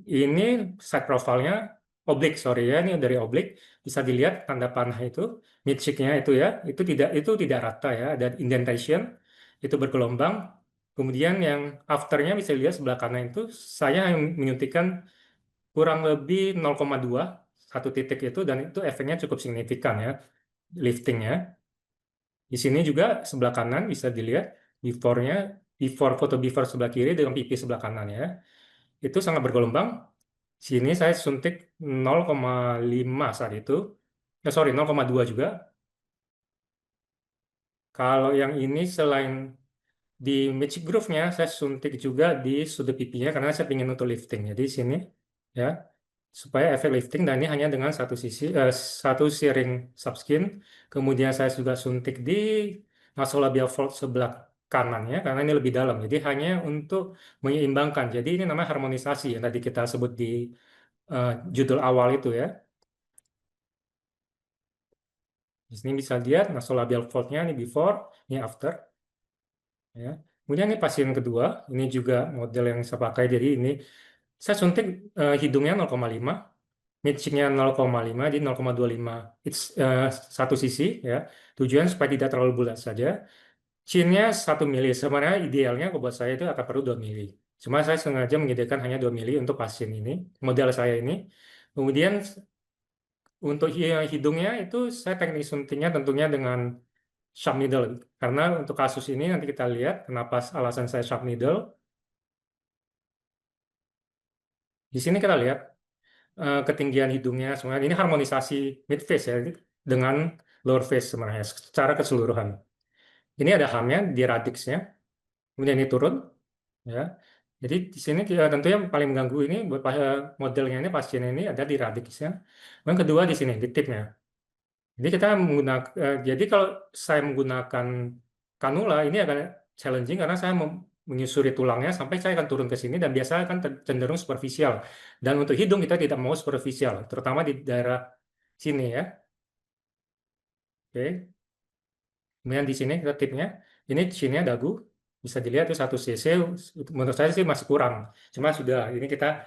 S2: ini side profile-nya oblik, sorry ya, ini dari oblik bisa dilihat tanda panah itu, midcheek-nya itu tidak rata ya, ada indentation, itu bergelombang. Kemudian yang afternya bisa dilihat sebelah kanan itu saya yang menyuntikkan kurang lebih 0,2 satu titik itu, dan itu efeknya cukup signifikan ya, liftingnya. Di sini juga sebelah kanan bisa dilihat before-nya, foto before sebelah kiri dengan pipi sebelah kanan ya. Itu sangat bergelombang. Sini saya suntik 0,5 saat itu. Sorry, 0,2 juga. Kalau yang ini selain di magic groove-nya, saya suntik juga di sudut pipinya karena saya ingin untuk lifting. Jadi di sini ya, supaya efek lifting, dan ini hanya dengan satu siring subskin. Kemudian saya juga suntik di nasolabial fold sebelah kanannya karena ini lebih dalam. Jadi hanya untuk menyeimbangkan. Jadi ini namanya harmonisasi yang tadi kita sebut di judul awal itu ya. Di sini bisa lihat nasolabial fold-nya ini before, ini after. Ya. Kemudian ini pasien kedua, ini juga model yang saya pakai. Jadi ini saya suntik hidungnya 0,5, midcheek-nya 0,5, di 0,25. It's satu sisi ya. Tujuan supaya tidak terlalu bulat saja. Chin-nya 1 mili. Sebenarnya idealnya kalau buat saya itu akan perlu 2 mili. Cuma saya sengaja menyediakan hanya 2 mili untuk pasien ini, model saya ini. Kemudian untuk hidungnya itu saya teknik suntiknya tentunya dengan sharp needle. Karena untuk kasus ini nanti kita lihat kenapa alasan saya sharp needle. Di sini kita lihat ketinggian hidungnya sebenarnya ini harmonisasi mid face ya dengan lower face sebenarnya secara keseluruhan. Ini ada hamnya di radixnya, kemudian ini turun ya. Jadi di sini tentunya yang paling mengganggu ini buat modelnya ini pasien ini ada di radixnya. Yang kedua di sini di tipnya. Jadi kita menggunakan, jadi kalau saya menggunakan kanula ini agak challenging karena saya menyusuri tulangnya sampai saya akan turun ke sini, dan biasanya kan cenderung superficial. Dan untuk hidung kita tidak mau superficial, terutama di daerah sini ya. Oke. Kemudian di sini kita tipnya, ini sini dagu, bisa dilihat itu 1 cc, menurut saya sih masih kurang. Cuma sudah, ini kita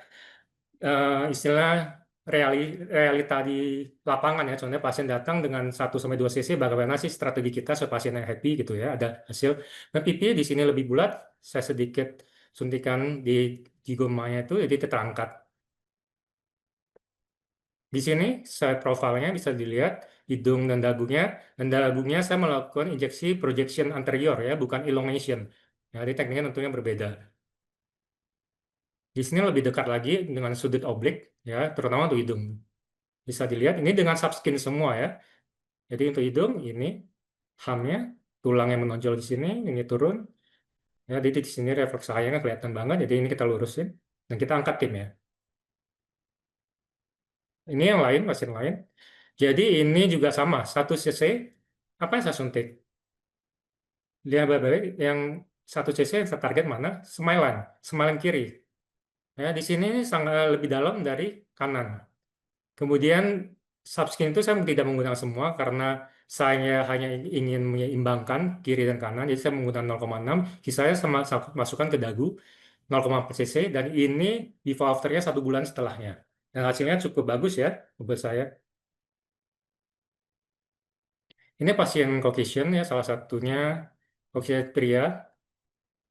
S2: istilah realita di lapangan ya. Contohnya pasien datang dengan 1 sampai 2 cc, bagaimana sih strategi kita supaya pasiennya happy gitu ya, ada hasil. Nah, pipi di sini lebih bulat, saya sedikit suntikan di jigomanya itu, jadi terangkat. Di sini saya profilnya bisa dilihat hidung dan dagunya saya melakukan injeksi projection anterior ya, bukan elongation. Nah, jadi tekniknya tentunya berbeda. Di sini lebih dekat lagi dengan sudut oblik ya, terutama untuk hidung. Bisa dilihat ini dengan subskin semua ya. Jadi untuk hidung ini hamnya, tulang yang menonjol di sini, ini turun. Ya, jadi di sini refleks cahayanya kelihatan banget, jadi ini kita lurusin dan kita angkat tim ya. Ini yang lain, pasien lain. Jadi ini juga sama, 1 cc. Apa yang saya suntik? Lihat baik-baik, yang 1 cc yang saya target mana? Semilan kiri. Ya, di sini sangat lebih dalam dari kanan. Kemudian subskin itu saya tidak menggunakan semua karena saya hanya ingin menyeimbangkan kiri dan kanan. Jadi saya menggunakan 0,6, sisanya sama masukkan ke dagu 0,4 cc dan ini before afternya 1 bulan setelahnya. Dan hasilnya cukup bagus ya menurut saya. Ini pasien Caucasian ya, salah satunya Caucasian pria.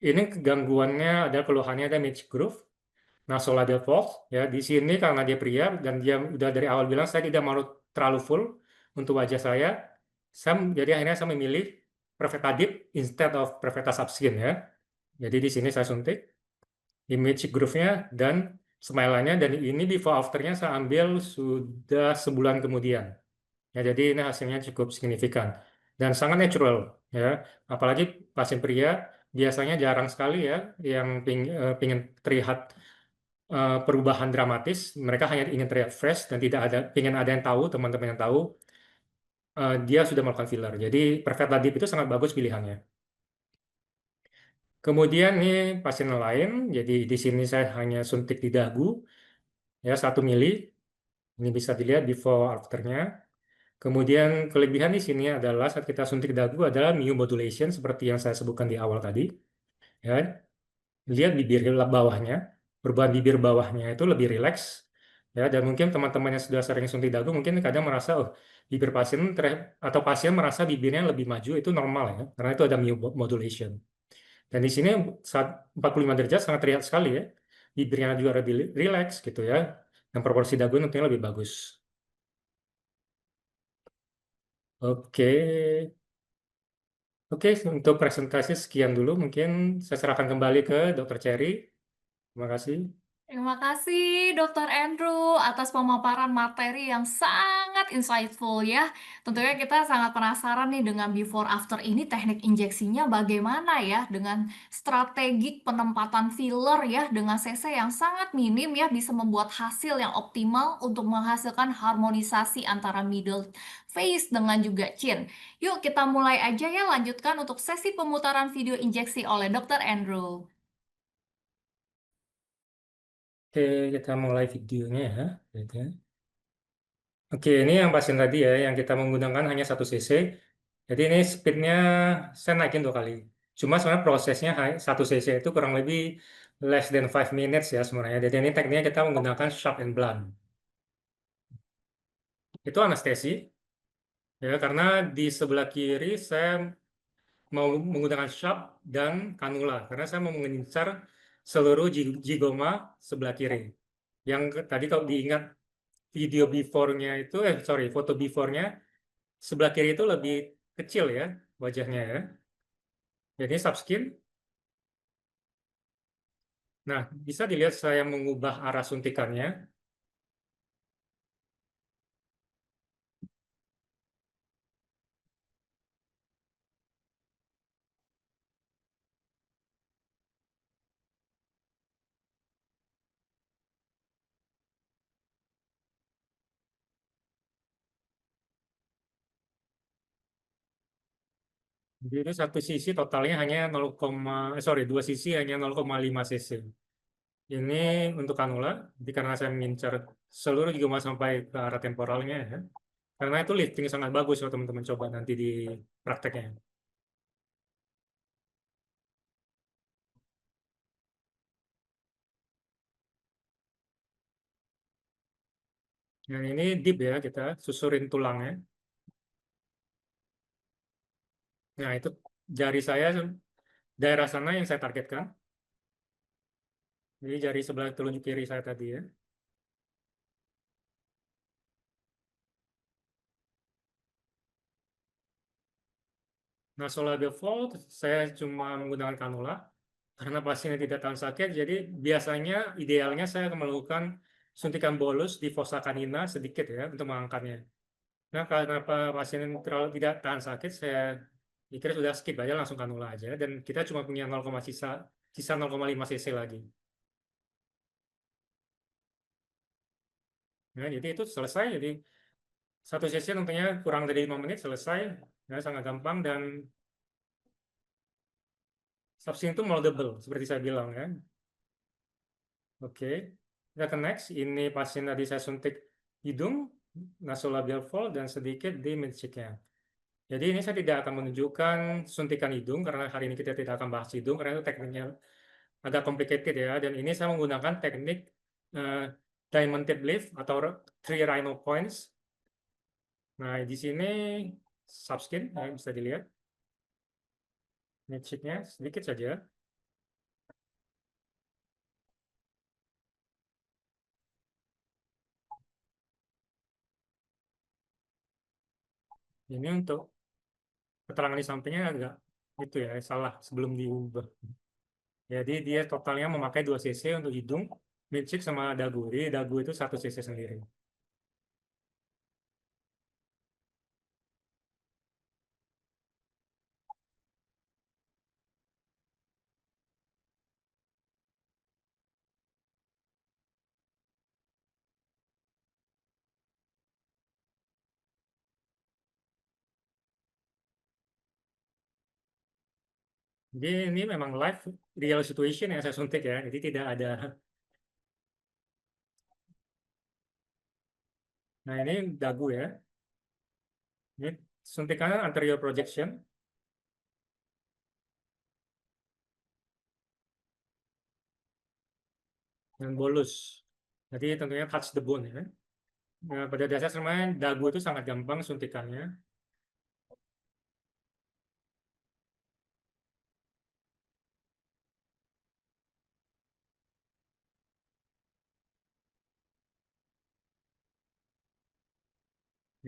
S2: Ini gangguannya ada keluhannya ada midge groove, nasolabial falls ya. Di sini karena dia pria dan dia udah dari awal bilang saya tidak mau terlalu full untuk wajah saya. Jadi akhirnya saya memilih Previta Deep instead of Previta Subskin ya. Jadi di sini saya suntik image groove-nya dan smile-nya dan ini before after-nya saya ambil sudah sebulan kemudian. Ya, jadi ini hasilnya cukup signifikan dan sangat natural ya. Apalagi pasien pria biasanya jarang sekali ya yang pingin terlihat perubahan dramatis. Mereka hanya ingin terlihat fresh dan tidak ada ingin ada yang tahu, teman-teman yang tahu dia sudah melakukan filler. Jadi Perfect Deep itu sangat bagus pilihannya. Kemudian ini pasien lain, jadi di sini saya hanya suntik di dagu ya 1 mili. Ini bisa dilihat before afternya. Kemudian kelebihan di sini adalah saat kita suntik dagu adalah myo modulation seperti yang saya sebutkan di awal tadi. Ya, lihat bibir bawahnya, perubahan bibir bawahnya itu lebih rileks. Ya, dan mungkin teman-teman yang sudah sering suntik dagu mungkin kadang merasa oh bibir pasien atau pasien merasa bibirnya lebih maju itu normal ya, karena itu ada myo modulation. Dan di sini saat 45 derajat sangat terlihat sekali ya, bibirnya juga lebih rileks gitu ya, dan proporsi dagu tentunya lebih bagus. Oke. Oke, untuk presentasi sekian dulu. Mungkin saya serahkan kembali ke Dr. Cherry. Terima kasih.
S1: Terima kasih Dr. Andrew atas pemaparan materi yang sangat insightful ya. Tentunya kita sangat penasaran nih dengan before after ini teknik injeksinya bagaimana ya dengan strategik penempatan filler ya dengan cc yang sangat minim ya bisa membuat hasil yang optimal untuk menghasilkan harmonisasi antara middle face dengan juga chin. Yuk kita mulai aja ya lanjutkan untuk sesi pemutaran video injeksi oleh Dr. Andrew.
S2: Oke, kita mulai videonya ya. Gitu ya. Oke, ini yang pasien tadi ya, yang kita menggunakan hanya 1 cc. Jadi ini speednya saya naikin 2 kali. Cuma sebenarnya prosesnya 1 cc itu kurang lebih less than 5 minutes ya sebenarnya. Jadi ini tekniknya kita menggunakan shock and blunt. Itu anestesi ya, karena di sebelah kiri saya mau menggunakan shock dan kanula karena saya mau mengincar seluruh jigoma sebelah kiri. Yang tadi kalau diingat video before-nya itu, sorry, foto before-nya sebelah kiri itu lebih kecil ya wajahnya ya. Jadi subskin. Nah, bisa dilihat saya mengubah arah suntikannya. Jadi 1 sisi totalnya hanya 2 sisi hanya 0,5 cc. Ini untuk kanula, jadi karena saya mengincar seluruh jigoma sampai ke arah temporalnya ya. Karena itu lifting sangat bagus kalau teman-teman coba nanti di prakteknya. Yang ini deep ya, kita susurin tulangnya. Nah, itu jari saya, daerah sana yang saya targetkan. Jadi jari sebelah telunjuk kiri saya tadi ya. Nah, solar default, saya cuma menggunakan kanula karena pasiennya tidak tahan sakit. Jadi biasanya idealnya saya akan melakukan suntikan bolus di fossa canina sedikit ya untuk mengangkatnya. Nah, karena pasien terlalu tidak tahan sakit, saya dikira sudah skip aja langsung kanula aja dan kita cuma punya 0, sisa 0,5 cc lagi. Nah, jadi itu selesai. Jadi satu sesi tentunya kurang dari 5 menit selesai. Ya, sangat gampang dan subscription itu moldable seperti saya bilang ya. Oke, kita ke next. Ini pasien tadi saya suntik hidung, nasolabial fold dan sedikit di midcheeknya. Jadi ini saya tidak akan menunjukkan suntikan hidung karena hari ini kita tidak akan bahas hidung karena itu tekniknya agak complicated ya. Dan ini saya menggunakan teknik uh, diamond tip lift atau three rhino points. Nah, di sini subskin ya, bisa dilihat. Midcheeknya sedikit saja. Ini untuk keterangan di sampingnya agak itu ya salah sebelum diubah. Jadi dia totalnya memakai 2 cc untuk hidung, midcheek sama dagu. Jadi dagu itu 1 cc sendiri. Jadi ini memang live real situation yang saya suntik ya. Jadi tidak ada. Nah ini dagu ya. Ini suntikan anterior projection dan bolus. Jadi tentunya touch the bone ya. Nah, pada dasar sebenarnya dagu itu sangat gampang suntikannya.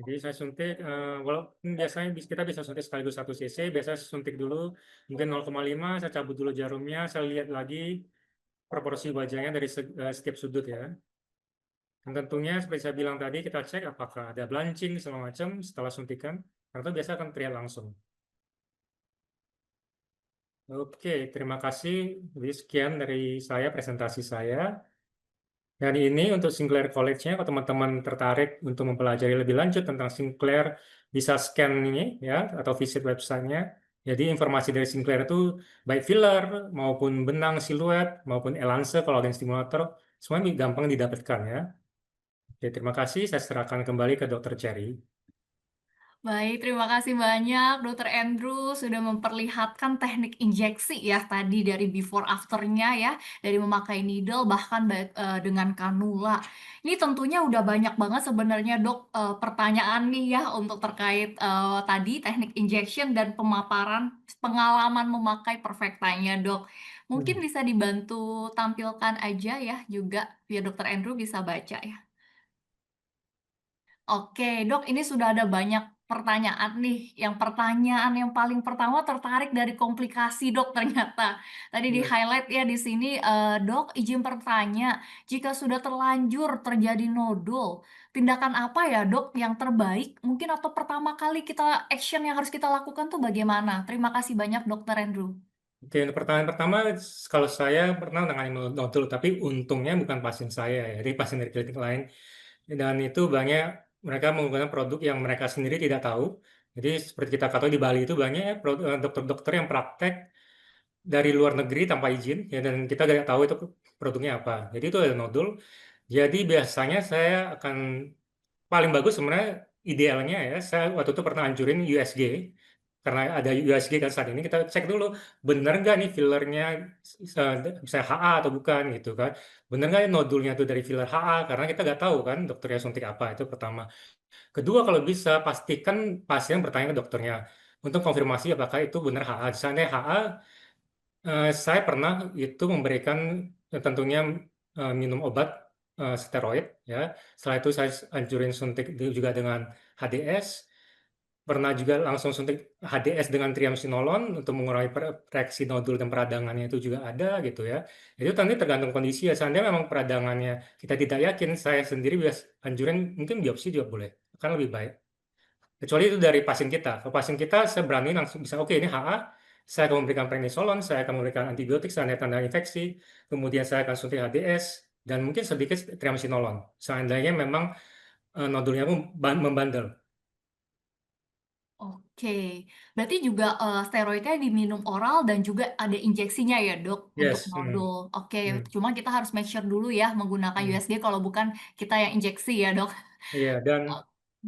S2: Jadi saya suntik, walaupun biasanya kita bisa suntik sekaligus 1 cc, biasanya saya suntik dulu mungkin 0,5, saya cabut dulu jarumnya, saya lihat lagi proporsi wajahnya dari setiap sudut ya. Dan tentunya seperti saya bilang tadi, kita cek apakah ada blanching segala macam setelah suntikan, karena itu biasa akan terlihat langsung. Oke, terima kasih. Jadi sekian dari saya, presentasi saya. Dan ini untuk Sinclair College-nya, kalau teman-teman tertarik untuk mempelajari lebih lanjut tentang Sinclair, bisa scan ini ya, atau visit websitenya. Jadi informasi dari Sinclair itu baik filler, maupun benang siluet, maupun elanse kalau ada stimulator, semuanya gampang didapatkan ya. Oke, terima kasih. Saya serahkan kembali ke Dr. Cherry.
S1: Baik, terima kasih banyak Dokter Andrew sudah memperlihatkan teknik injeksi ya tadi dari before afternya ya, dari memakai needle bahkan dengan kanula. Ini tentunya udah banyak banget sebenarnya Dok pertanyaan nih ya untuk terkait tadi teknik injection dan pemaparan pengalaman memakai Perfectanya Dok. Mungkin
S2: Hmm.
S1: bisa dibantu tampilkan aja ya juga biar Dokter Andrew bisa baca ya. Oke, Dok, ini sudah ada banyak pertanyaan nih. Yang pertanyaan yang paling pertama tertarik dari komplikasi, Dok, ternyata. Tadi
S2: Ya.
S1: di-highlight ya di sini, Dok, izin bertanya, jika sudah terlanjur terjadi nodul, tindakan apa ya, Dok, yang terbaik? Mungkin atau pertama kali action yang harus kita lakukan tuh bagaimana? Terima kasih banyak, Dokter Andrew.
S2: Oke, untuk pertanyaan pertama, kalau saya pernah menangani nodul, tapi untungnya bukan pasien saya, ya, jadi pasien dari klinik lain. Dan itu banyak mereka menggunakan produk yang mereka sendiri tidak tahu. Jadi seperti kita ketahui di Bali itu banyak ya dokter-dokter yang praktek dari luar negeri tanpa izin, ya, dan kita tidak tahu itu produknya apa. Jadi itu ada nodul. Jadi biasanya saya akan paling bagus sebenarnya idealnya ya, saya waktu itu pernah anjurin USG, karena ada USG kan saat ini, kita cek dulu, bener nggak nih fillernya, misalnya HA atau bukan gitu kan. Bener nggak nodulnya itu dari filler HA, karena kita nggak tahu kan dokternya suntik apa, itu pertama. Kedua, kalau bisa pastikan pasien bertanya ke dokternya, untuk konfirmasi apakah itu benar HA. Misalnya HA, saya pernah itu memberikan tentunya minum obat steroid ya. Setelah itu saya anjurin suntik juga dengan HDS. Pernah juga langsung suntik HDS dengan triamcinolone untuk mengurangi reaksi nodul dan peradangannya itu juga ada gitu ya. Itu nanti tergantung kondisi ya. Seandainya memang peradangannya kita tidak yakin, saya sendiri biasa anjurin mungkin biopsi juga boleh. Akan lebih baik. Kecuali itu dari pasien kita. Kalau pasien kita, saya berani langsung bisa, oke ini HA, saya akan memberikan prednisolon, saya akan memberikan antibiotik tanda-tanda infeksi, kemudian saya akan suntik HDS, dan mungkin sedikit triamcinolon. Seandainya memang nodulnya pun membandel.
S1: Oke, berarti juga steroidnya diminum oral dan juga ada injeksinya ya dok untuk
S2: Yes.
S1: nodul. Oke,
S2: Hmm.
S1: cuma kita harus make sure dulu ya menggunakan
S2: Hmm.
S1: USG kalau bukan kita yang injeksi ya dok.
S2: Iya, dan
S1: Oh,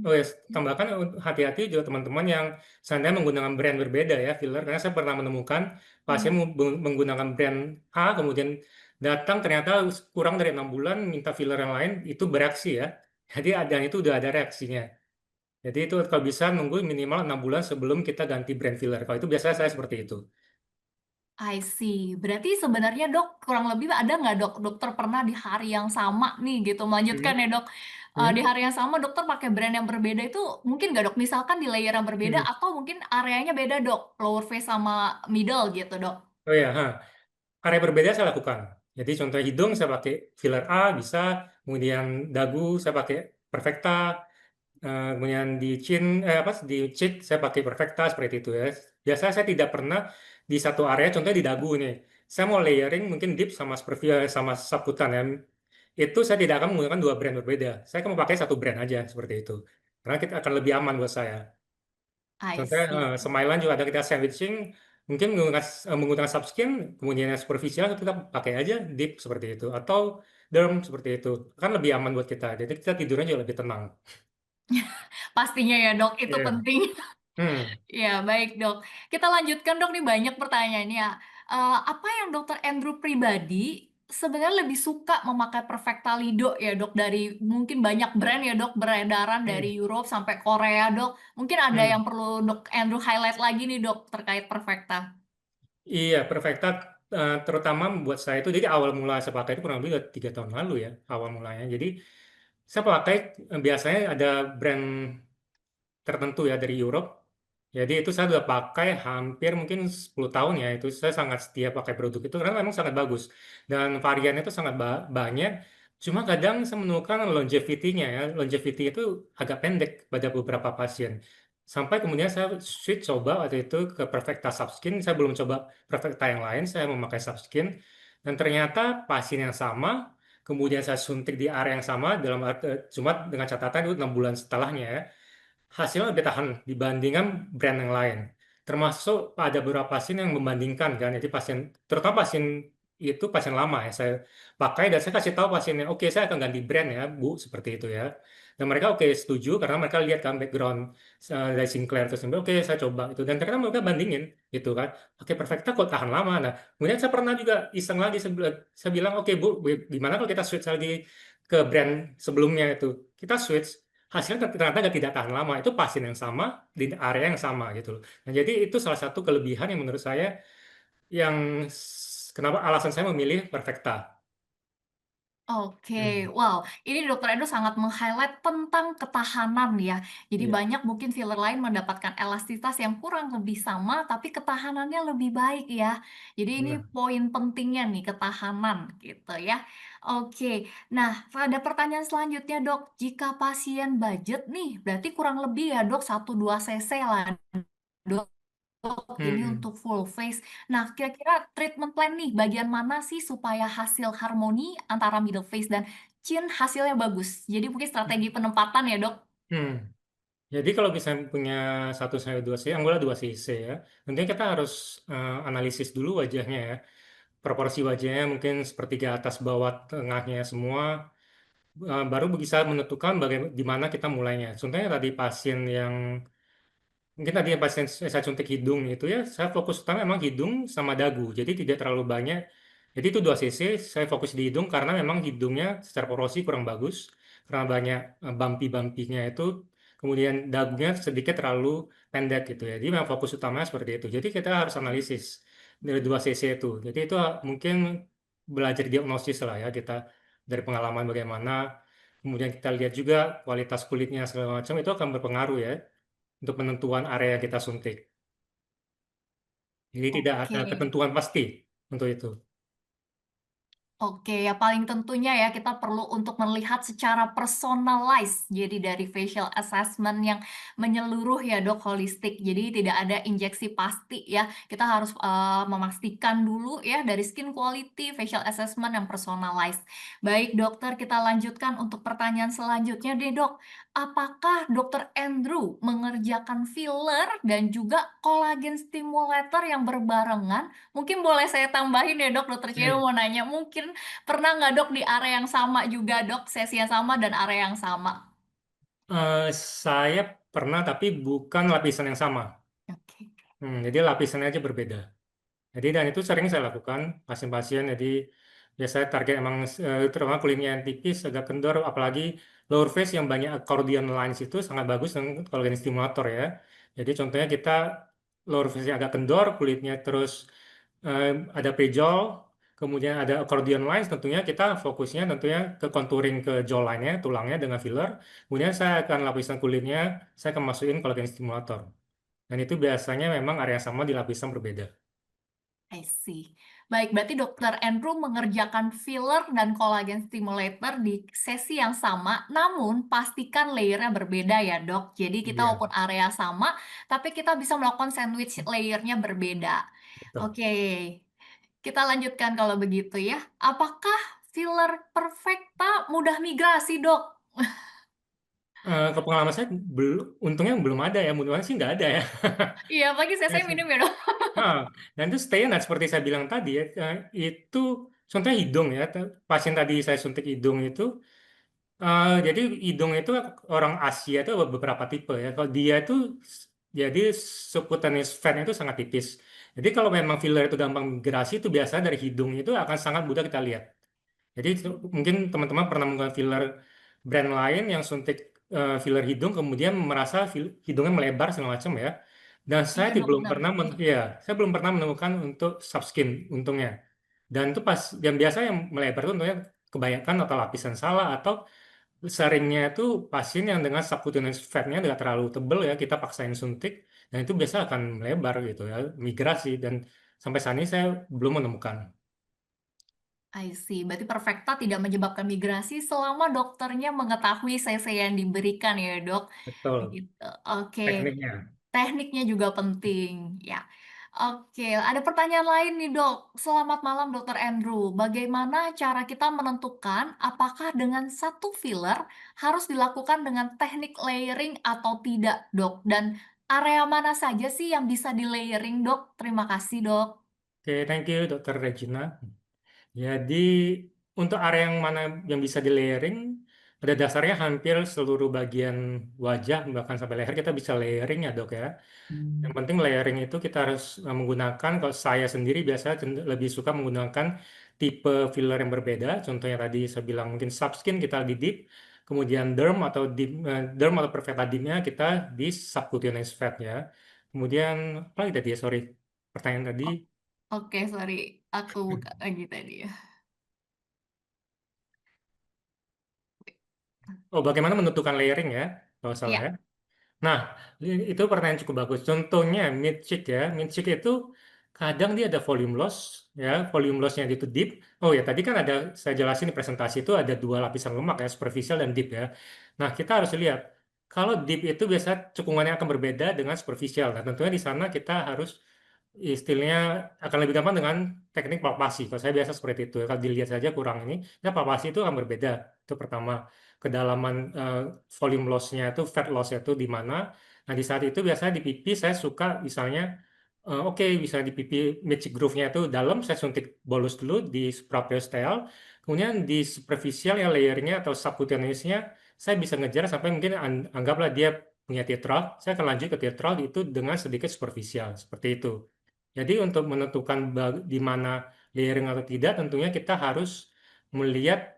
S2: oh ya, tambahkan hati-hati juga teman-teman yang seandainya menggunakan brand berbeda ya filler, karena saya pernah menemukan pasien
S1: hmm.
S2: menggunakan brand A, kemudian datang ternyata kurang dari 6 bulan minta filler yang lain, itu bereaksi ya. Jadi dan itu udah ada reaksinya. Jadi itu kalau bisa nunggu minimal 6 bulan sebelum kita ganti brand filler. Kalau itu biasanya saya seperti itu.
S1: I see. Berarti sebenarnya dok kurang lebih ada nggak dok dokter pernah di hari yang sama nih gitu melanjutkan
S2: Hmm.
S1: ya dok. Di
S2: Hmm.
S1: hari yang sama dokter pakai brand yang berbeda itu mungkin nggak dok? Misalkan di layer yang berbeda
S2: Hmm.
S1: atau mungkin areanya beda dok, lower face sama middle gitu dok.
S2: Oh ya, area berbeda saya lakukan. Jadi contoh hidung saya pakai filler A bisa, kemudian dagu saya pakai Perfecta, kemudian di chin apa di cheek saya pakai Perfecta seperti itu ya. Biasanya saya tidak pernah di satu area, contohnya di dagu nih. Saya mau layering mungkin dip sama supervia sama subkutan ya. Itu saya tidak akan menggunakan dua brand berbeda. Saya akan memakai satu brand aja seperti itu. Karena kita akan lebih aman buat saya.
S1: I
S2: Contohnya
S1: see.
S2: Smilan juga ada kita sandwiching, mungkin menggunakan subskin, kemudian yang superficial kita pakai aja dip seperti itu atau derm seperti itu. Kan lebih aman buat kita. Jadi kita tidurnya juga lebih tenang.
S1: Pastinya ya dok, itu
S2: Iya.
S1: penting.
S2: Hmm.
S1: Ya baik dok. Kita lanjutkan dok nih banyak pertanyaannya. Apa yang dokter Andrew pribadi sebenarnya lebih suka memakai Perfecta Lido ya dok dari mungkin banyak brand ya dok beredaran dari
S2: Hmm.
S1: Europe sampai Korea dok. Mungkin ada
S2: Hmm.
S1: yang perlu dok Andrew highlight lagi nih dok terkait Perfecta.
S2: Iya, Perfecta terutama buat saya itu jadi awal mula saya pakai itu kurang lebih udah 3 tahun lalu ya awal mulanya. Jadi saya pakai biasanya ada brand tertentu ya dari Europe. Jadi itu saya udah pakai hampir mungkin 10 tahun ya. Itu saya sangat setia pakai produk itu karena memang sangat bagus. Dan variannya itu sangat banyak. Cuma kadang saya menemukan longevity-nya ya. Longevity itu agak pendek pada beberapa pasien. Sampai kemudian saya switch coba waktu itu ke Perfecta Subskin. Saya belum coba Perfecta yang lain. Saya memakai Subskin. Dan ternyata pasien yang sama. Kemudian saya suntik di area yang sama dalam cuma dengan catatan itu 6 bulan setelahnya ya hasilnya lebih tahan dibandingkan brand yang lain. Termasuk ada beberapa pasien yang membandingkan kan, jadi pasien, terutama pasien itu pasien lama ya, saya pakai dan saya kasih tahu pasiennya, oke saya akan ganti brand ya Bu, seperti itu ya. Dan mereka oke setuju karena mereka lihat kan background dari Sinclair itu sendiri, oke saya coba itu dan ternyata mereka bandingin gitu kan, oke Perfecta kok tahan lama. Nah kemudian saya pernah juga iseng lagi, saya bilang oke Bu, gimana kalau kita switch lagi ke brand sebelumnya itu, kita switch hasilnya ternyata tidak tahan lama. Itu pasien yang sama di area yang sama gitu loh. Nah, jadi itu salah satu kelebihan yang menurut saya yang kenapa alasan saya memilih Perfecta.
S1: Oke,
S2: Hmm.
S1: wow, ini Dokter Edo sangat meng-highlight tentang ketahanan ya. Jadi
S2: Iya.
S1: banyak mungkin filler lain mendapatkan elastisitas yang kurang lebih sama, tapi ketahanannya lebih baik ya. Jadi ini
S2: Nah.
S1: poin pentingnya nih, ketahanan gitu ya. Oke, nah pada pertanyaan selanjutnya dok, jika pasien budget nih, berarti kurang lebih ya dok 1-2 cc lah dok ini
S2: Hmm.
S1: untuk full face. Nah, kira-kira treatment plan nih, bagian mana sih supaya hasil harmoni antara middle face dan chin hasilnya bagus? Jadi mungkin strategi penempatan ya, dok?
S2: Hmm. Jadi kalau bisa punya 1 sampai 2 cc, anggaplah 2 cc ya. Tentunya kita harus analisis dulu wajahnya ya. Proporsi wajahnya mungkin sepertiga atas bawah tengahnya semua. Baru bisa menentukan bagaimana di mana kita mulainya. Contohnya tadi pasien yang mungkin tadi yang pasien saya suntik hidung itu ya, saya fokus utama memang hidung sama dagu. Jadi tidak terlalu banyak. Jadi itu 2 cc, saya fokus di hidung karena memang hidungnya secara porosi kurang bagus. Karena banyak bumpy-bumpy-nya itu. Kemudian dagunya sedikit terlalu pendek gitu ya. Jadi memang fokus utamanya seperti itu. Jadi kita harus analisis dari 2 cc itu. Jadi itu mungkin belajar diagnosis lah ya kita dari pengalaman bagaimana. Kemudian kita lihat juga kualitas kulitnya segala macam itu akan berpengaruh ya untuk penentuan area yang kita suntik. Jadi tidak ada
S1: Oke.
S2: ketentuan pasti untuk itu.
S1: Oke, ya paling tentunya ya kita perlu untuk melihat secara personalized. Jadi dari facial assessment yang menyeluruh ya dok, holistik. Jadi tidak ada injeksi pasti ya. Kita harus memastikan dulu ya dari skin quality, facial assessment yang personalized. Baik dokter, kita lanjutkan untuk pertanyaan selanjutnya deh dok. Apakah dokter Andrew mengerjakan filler dan juga kolagen stimulator yang berbarengan? Mungkin boleh saya tambahin ya dok, dokter Cio
S2: Hmm.
S1: mau nanya, mungkin pernah nggak dok di area yang sama juga dok, sesi yang sama dan area yang sama?
S2: Eh, saya pernah tapi bukan lapisan yang sama.
S1: Oke.
S2: Jadi lapisannya aja berbeda. Jadi dan itu sering saya lakukan pasien-pasien. Jadi biasanya target emang terutama kulitnya yang tipis, agak kendor, apalagi lower face yang banyak accordion lines itu sangat bagus dengan kolagen stimulator ya. Jadi contohnya kita lower face yang agak kendor, kulitnya terus eh, ada pejol, kemudian ada accordion lines, tentunya kita fokusnya tentunya ke contouring ke jawline-nya, tulangnya dengan filler. Kemudian saya akan lapisan kulitnya, saya akan masukin kolagen stimulator. Dan itu biasanya memang area sama di lapisan berbeda.
S1: I see. Baik, berarti dokter Andrew mengerjakan filler dan collagen stimulator di sesi yang sama, namun pastikan layernya berbeda ya dok. Jadi kita
S2: Iya,
S1: walaupun area sama, tapi kita bisa melakukan sandwich layernya berbeda.
S2: betul.
S1: Oke, kita lanjutkan kalau begitu ya. Apakah filler perfecta mudah migrasi dok?
S2: Ke pengalaman saya belum, untungnya belum ada ya, mudah sih nggak ada ya.
S1: Iya, pagi saya minum ya dok.
S2: Nah, dan itu stay nah seperti saya bilang tadi ya, itu contohnya hidung ya, pasien tadi saya suntik hidung itu, jadi hidung itu orang Asia itu ada beberapa tipe ya. Kalau dia itu jadi subcutaneous fat itu sangat tipis. Jadi kalau memang filler itu gampang migrasi itu biasa dari hidung itu akan sangat mudah kita lihat. Jadi mungkin teman-teman pernah menggunakan filler brand lain yang suntik filler hidung kemudian merasa hidungnya melebar segala macam ya. Dan saya
S1: Iya dok,
S2: belum
S1: benar.
S2: pernah ya, saya belum pernah menemukan untuk subskin untungnya. Dan itu pas yang biasa yang melebar itu untungnya kebanyakan atau lapisan salah atau seringnya itu pasien yang dengan subcutaneous fatnya tidak terlalu tebal ya kita paksain suntik dan itu biasa akan melebar gitu ya migrasi dan sampai saat ini saya belum menemukan.
S1: I see. Berarti perfecta tidak menyebabkan migrasi selama dokternya mengetahui CC yang diberikan ya, Dok.
S2: Betul.
S1: Begitu. Oke.
S2: Tekniknya.
S1: Tekniknya juga penting, ya. Oke, ada pertanyaan lain nih, Dok. Selamat malam, Dokter Andrew. Bagaimana cara kita menentukan apakah dengan satu filler harus dilakukan dengan teknik layering atau tidak, Dok? Dan area mana saja sih yang bisa di layering, Dok? Terima kasih, Dok.
S2: Oke, thank you, Dokter Regina. Jadi untuk area yang mana yang bisa di layering, pada dasarnya hampir seluruh bagian wajah bahkan sampai leher kita bisa layering ya dok ya. Yang penting layering itu kita harus menggunakan, kalau saya sendiri biasa lebih suka menggunakan tipe filler yang berbeda. Contohnya tadi saya bilang mungkin subskin kita di deep, kemudian derm atau perfecta deepnya kita di subcutaneous fat ya. Kemudian apa lagi tadi ya, sorry, pertanyaan tadi.
S1: Oh, oke, sorry. Aku buka lagi tadi ya.
S2: Oh, bagaimana menentukan layering ya, kalau salah ya.
S1: Ya.
S2: Nah, itu pertanyaan cukup bagus. Contohnya mid cheek ya. Mid cheek itu kadang dia ada volume loss ya, volume lossnya itu deep. Oh ya, tadi kan ada saya jelasin di presentasi itu ada dua lapisan lemak ya, superficial dan deep ya. Nah, kita harus lihat kalau deep itu biasa cekungannya akan berbeda dengan superficial. Nah, tentunya di sana kita harus istilahnya akan lebih gampang dengan teknik palpasi. Kalau saya biasa seperti itu. Kalau dilihat saja kurang ini, ya palpasi itu akan berbeda. Itu pertama, kedalaman volume loss-nya itu, fat loss-nya itu di mana. Nah, di saat itu biasanya di pipi saya suka misalnya, oke, bisa di pipi magic groove-nya itu dalam, saya suntik bolus dulu di supraperiosteal. Kemudian di superficial yang layernya atau subcutaneous-nya, saya bisa ngejar sampai mungkin anggaplah dia punya tetrad, saya akan lanjut ke tetrad itu dengan sedikit superficial, seperti itu. Jadi untuk menentukan di mana layering atau tidak, tentunya kita harus melihat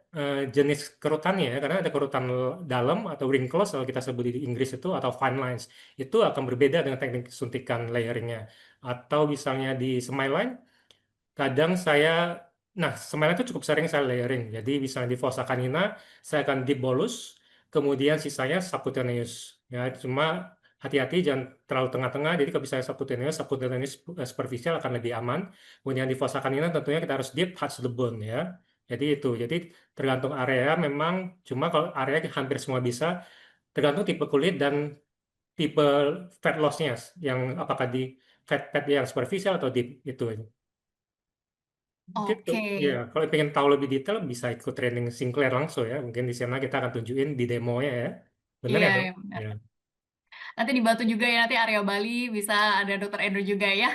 S2: jenis kerutannya ya, karena ada kerutan dalam atau wrinkles kalau kita sebut di Inggris itu atau fine lines itu akan berbeda dengan teknik suntikan layeringnya. Atau misalnya di smile line, kadang saya, nah smile line itu cukup sering saya layering. Jadi misalnya di fossa canina, saya akan deep bolus, kemudian sisanya subcutaneous. Ya, cuma hati-hati jangan terlalu tengah-tengah. Jadi kalau misalnya subcutaneous superficial akan lebih aman. Kemudian di fossa canina tentunya kita harus deep touch the bone ya. Jadi tergantung area memang, cuma kalau area hampir semua bisa, tergantung tipe kulit dan tipe fat loss-nya, yang apakah di fat yang superficial atau deep itu. Gitu.
S1: Oke.
S2: Ya, kalau pengen tahu lebih detail bisa ikut training Sinclair langsung ya. Mungkin di sana kita akan tunjukin di demonya ya. Bener
S1: Iya,
S2: ya, Dok?
S1: iya benar.
S2: Ya.
S1: Nanti dibantu juga ya, nanti area Bali bisa ada Dokter Andrew juga ya.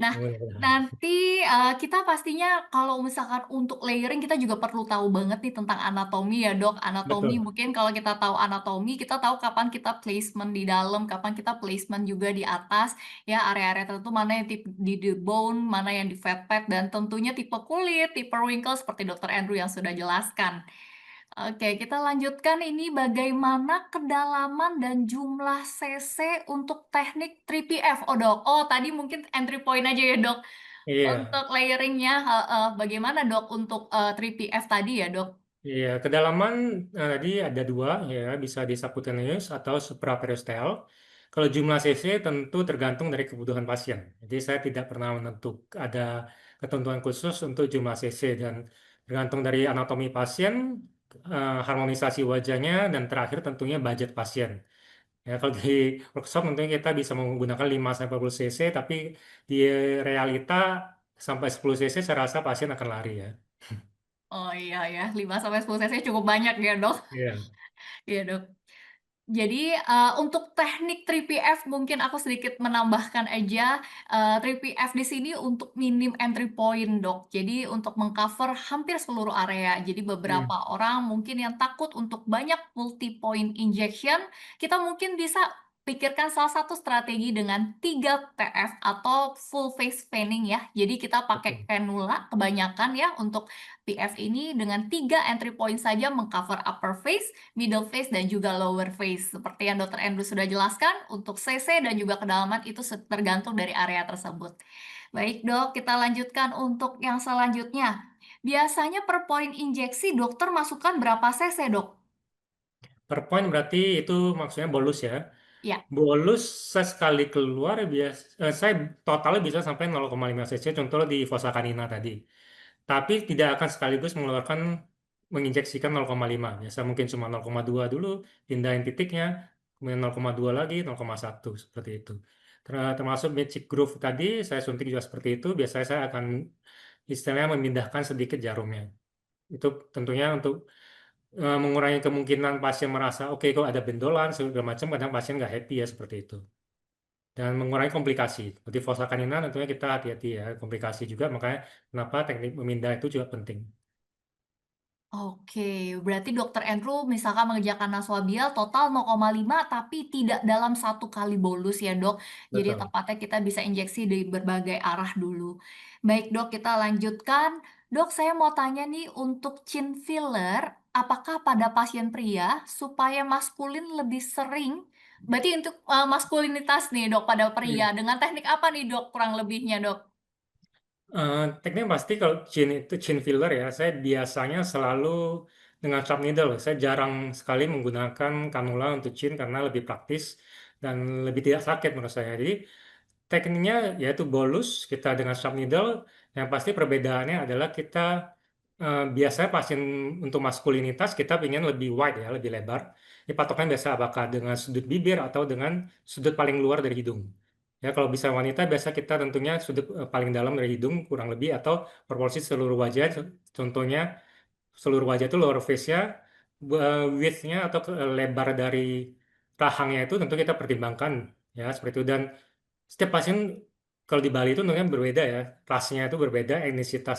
S1: Nah,
S2: Mudah-mudahan.
S1: nanti kita pastinya kalau misalkan untuk layering kita juga perlu tahu banget nih tentang anatomi ya dok. Anatomi
S2: Betul.
S1: mungkin kalau kita tahu anatomi, kita tahu kapan kita placement di dalam, kapan kita placement juga di atas, ya area-area tertentu mana yang tipe di the bone, mana yang di fat pad, dan tentunya tipe kulit, tipe wrinkle seperti Dokter Andrew yang sudah jelaskan. Oke, kita lanjutkan ini bagaimana kedalaman dan jumlah CC untuk teknik 3PF. Oh dok, oh tadi mungkin entry point aja ya dok.
S2: Iya.
S1: Untuk layering-nya, bagaimana dok untuk 3PF tadi ya dok?
S2: Iya, kedalaman tadi ada dua ya, bisa di subcutaneous atau supraperiosteal. Kalau jumlah cc tentu tergantung dari kebutuhan pasien. Jadi saya tidak pernah menentukan ada ketentuan khusus untuk jumlah cc dan tergantung dari anatomi pasien, harmonisasi wajahnya dan terakhir tentunya budget pasien. Ya, kalau di workshop tentunya kita bisa menggunakan 5 sampai 10 cc, tapi di realita sampai 10 cc saya rasa pasien akan lari ya.
S1: Oh iya ya, 5 sampai 10 cc cukup banyak ya dok.
S2: Iya,
S1: Iya dok. Jadi, untuk teknik 3PF mungkin aku sedikit menambahkan aja, 3PF di sini untuk minim entry point, Dok. Jadi untuk mengcover hampir seluruh area. Jadi beberapa
S2: hmm,
S1: orang mungkin yang takut untuk banyak multi point injection, kita mungkin bisa pikirkan salah satu strategi dengan 3 PF atau full face fanning ya. Jadi kita pakai
S2: betul.
S1: cannula kebanyakan ya untuk PF ini dengan 3 entry point saja mengcover upper face, middle face, dan juga lower face. Seperti yang Dokter Andrew sudah jelaskan, untuk CC dan juga kedalaman itu tergantung dari area tersebut. Baik dok, kita lanjutkan untuk yang selanjutnya. Biasanya per poin injeksi dokter masukkan berapa cc dok?
S2: Per point berarti itu maksudnya bolus ya.
S1: Ya,
S2: Bolus saya sekali keluar saya totalnya bisa sampai 0,5 cc contoh di fosa canina tadi. Tapi tidak akan sekaligus menginjeksikan 0,5. Biasa mungkin cuma 0,2 dulu, pindahin titiknya, kemudian 0,2 lagi, 0,1 seperti itu. Termasuk magic groove tadi saya suntik juga seperti itu. Biasanya saya akan istilahnya memindahkan sedikit jarumnya. Itu tentunya untuk mengurangi kemungkinan pasien merasa oke kok ada bendolan segala macam, kadang pasien nggak happy ya seperti itu, dan mengurangi komplikasi seperti fosa kanina tentunya kita hati-hati ya komplikasi juga, makanya kenapa teknik memindah itu juga penting.
S1: oke, berarti Dokter Andrew misalkan mengerjakan naswabial total 0,5 tapi tidak dalam satu kali bolus ya dok. Jadi
S2: Betul.
S1: tepatnya kita bisa injeksi di berbagai arah dulu. Baik dok, kita lanjutkan. Dok, saya mau tanya nih untuk chin filler, apakah pada pasien pria supaya maskulin lebih sering? Berarti untuk maskulinitas nih dok pada pria,
S2: Iya.
S1: dengan teknik apa nih dok kurang lebihnya dok?
S2: Teknik pasti kalau chin itu chin filler ya, saya biasanya selalu dengan sharp needle. Saya jarang sekali menggunakan kanula untuk chin karena lebih praktis dan lebih tidak sakit menurut saya. Jadi tekniknya yaitu bolus kita dengan sharp needle. Yang pasti perbedaannya adalah kita biasanya pasien untuk maskulinitas kita ingin lebih wide ya, lebih lebar. Ini patokannya biasa apakah dengan sudut bibir atau dengan sudut paling luar dari hidung. Ya, kalau bisa wanita biasa kita tentunya sudut paling dalam dari hidung kurang lebih atau proporsi seluruh wajah. Contohnya seluruh wajah itu lower face-nya, width-nya atau lebar dari rahangnya itu tentu kita pertimbangkan ya seperti itu. Dan setiap pasien kalau di Bali itu tentunya berbeda ya, rasnya itu berbeda, etnisitas,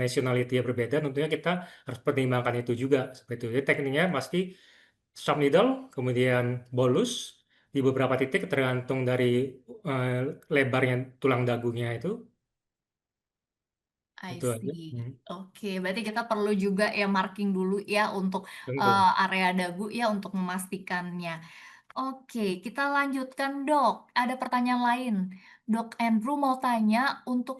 S2: nationality-nya berbeda, tentunya kita harus pertimbangkan itu juga seperti itu. Jadi tekniknya pasti sharp needle, kemudian bolus di beberapa titik tergantung dari eh, lebarnya tulang dagunya itu
S1: I
S2: itu aja.
S1: see. Oke, berarti kita perlu juga ya marking dulu ya untuk
S2: Tentu.
S1: area dagu ya untuk memastikannya. Oke, kita lanjutkan dok. Ada pertanyaan lain. Dok Andrew mau tanya untuk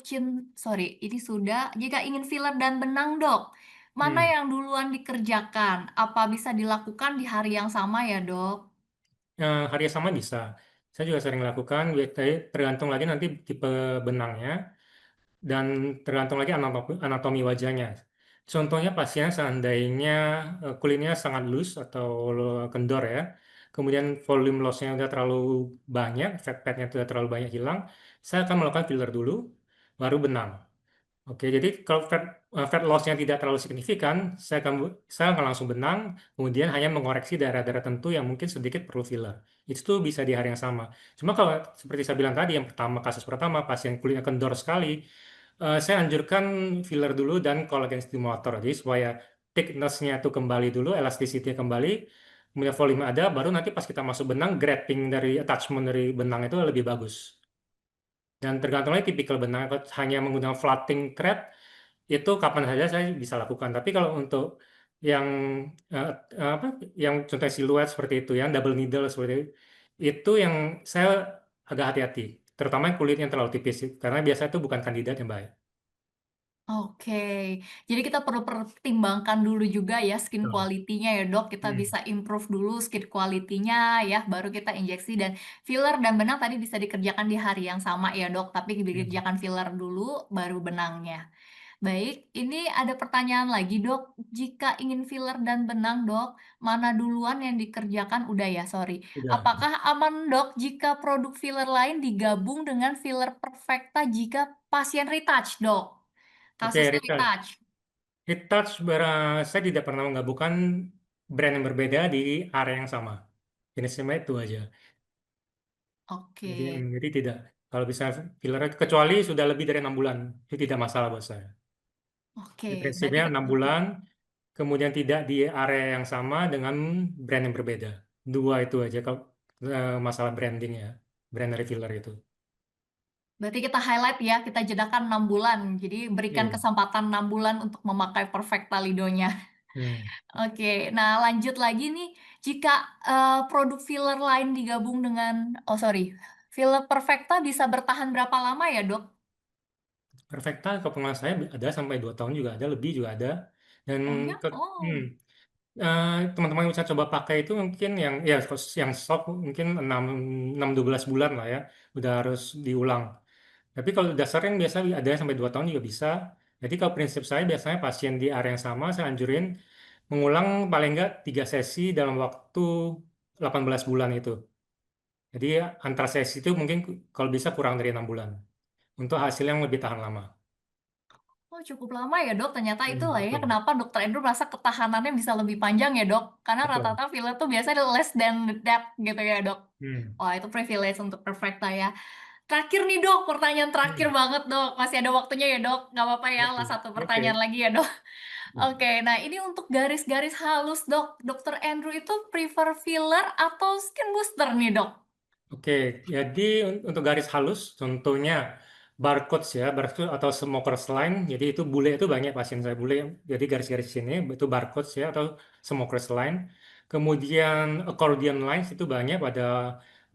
S1: sorry, ini sudah. Jika ingin filler dan benang dok, mana
S2: Hmm.
S1: yang duluan dikerjakan? Apa bisa dilakukan di hari yang sama ya dok?
S2: Hari yang sama bisa. Saya juga sering lakukan, tapi tergantung lagi nanti tipe benangnya dan tergantung lagi anatomi wajahnya. Contohnya pasien seandainya kulitnya sangat loose atau kendor ya, kemudian volume loss-nya udah terlalu banyak, fat pad-nya udah terlalu banyak hilang, saya akan melakukan filler dulu, baru benang. Oke, jadi kalau fat loss-nya tidak terlalu signifikan, saya akan langsung benang, kemudian hanya mengoreksi daerah-daerah tertentu yang mungkin sedikit perlu filler. Itu tuh bisa di hari yang sama. Cuma kalau seperti saya bilang tadi, yang pertama kasus pertama pasien kulitnya kendor sekali, saya anjurkan filler dulu dan collagen stimulator, jadi supaya thickness-nya itu kembali dulu, elasticity-nya kembali, kemudian volume ada, baru nanti pas kita masuk benang, grafting dari attachment dari benang itu lebih bagus. Dan tergantung lagi tipikal benang, kalau hanya menggunakan flatting thread, itu kapan saja saya bisa lakukan. Tapi kalau untuk yang eh, apa, yang contoh siluet seperti itu, yang double needle seperti itu yang saya agak hati-hati, terutama yang kulit yang terlalu tipis, karena biasanya itu bukan kandidat yang baik.
S1: Oke, jadi kita perlu pertimbangkan dulu juga ya skin
S2: Betul.
S1: quality-nya ya dok. Kita
S2: Hmm.
S1: bisa improve dulu skin quality-nya ya, baru kita injeksi dan filler dan benang tadi bisa dikerjakan di hari yang sama ya dok. Tapi
S2: Hmm.
S1: dikerjakan filler dulu, baru benangnya. Baik, ini ada pertanyaan lagi dok. Jika ingin filler dan benang dok, mana duluan yang dikerjakan? Udah ya, sorry.
S2: Udah.
S1: Apakah aman dok jika produk filler lain digabung dengan filler Perfecta jika pasien retouch dok?
S2: Oke,
S1: Kasus
S2: retouch.
S1: retouch.
S2: Retouch, saya tidak pernah menggabungkan brand yang berbeda di area yang sama. Jenisnya itu aja.
S1: Oke,
S2: Jadi tidak. Kalau bisa filler, kecuali sudah lebih dari 6 bulan, itu tidak masalah buat saya.
S1: oke.
S2: Di
S1: Berarti
S2: prinsipnya
S1: kita
S2: 6 bulan, kemudian tidak di area yang sama dengan brand yang berbeda. Dua itu aja kalau masalah branding ya, brand refiller itu.
S1: berarti kita highlight ya, kita jedakan 6 bulan. Jadi berikan
S2: Iya.
S1: kesempatan 6 bulan untuk memakai Perfecta Lidonya.
S2: Hmm.
S1: Oke, nah lanjut lagi nih, jika produk filler lain digabung dengan, oh sorry, filler Perfecta bisa bertahan berapa lama ya dok?
S2: Perfecta ke pengalaman saya ada sampai 2 tahun juga ada, lebih juga ada. Dan
S1: Oh ya?
S2: ke, hmm,
S1: Oh,
S2: teman-teman yang bisa coba pakai itu mungkin yang soft mungkin 6 12 bulan lah ya, udah harus diulang. Tapi kalau udah sering biasa ada yang sampai 2 tahun juga bisa. Jadi kalau prinsip saya biasanya pasien di area yang sama saya anjurin mengulang paling enggak 3 sesi dalam waktu 18 bulan itu. Jadi antara sesi itu mungkin kalau bisa kurang dari 6 bulan untuk hasil yang lebih tahan lama.
S1: oh cukup lama ya dok, ternyata itulah ya
S2: Betul.
S1: kenapa dokter Andrew merasa ketahanannya bisa lebih panjang ya dok. Karena
S2: Betul.
S1: rata-rata filler tuh biasanya less than that gitu ya dok.
S2: Hmm.
S1: Wah itu privilege untuk Perfecta ya. Terakhir nih dok, pertanyaan terakhir
S2: Hmm.
S1: banget dok. Masih ada waktunya ya dok, nggak apa-apa ya,
S2: Oke.
S1: lah satu pertanyaan
S2: Oke.
S1: lagi ya dok. Oke, nah ini untuk garis-garis halus dok. Dokter Andrew itu prefer filler atau skin booster nih dok?
S2: Oke, jadi untuk garis halus, contohnya barcode ya, barcode atau smokers line. Jadi itu bule itu banyak pasien saya bule. Jadi garis-garis sini itu barcode ya atau smokers line. Kemudian accordion lines itu banyak pada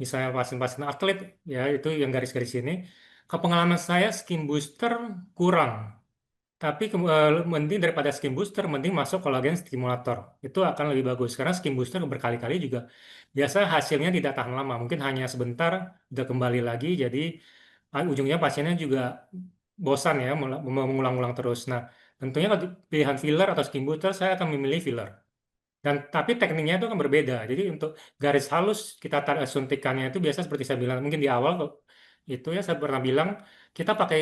S2: misalnya pasien-pasien atlet ya itu yang garis-garis ini. Ke pengalaman saya skin booster kurang. Tapi mending daripada skin booster, mending masuk kolagen stimulator. Itu akan lebih bagus. Karena skin booster berkali-kali juga biasa hasilnya tidak tahan lama. Mungkin hanya sebentar, udah kembali lagi. Jadi ujungnya pasiennya juga bosan ya, mengulang-ulang terus. Nah, tentunya kalau pilihan filler atau skin booster, saya akan memilih filler. Dan tapi tekniknya itu kan berbeda. Jadi untuk garis halus kita tarik suntikannya itu biasa seperti saya bilang mungkin di awal kok itu ya saya pernah bilang kita pakai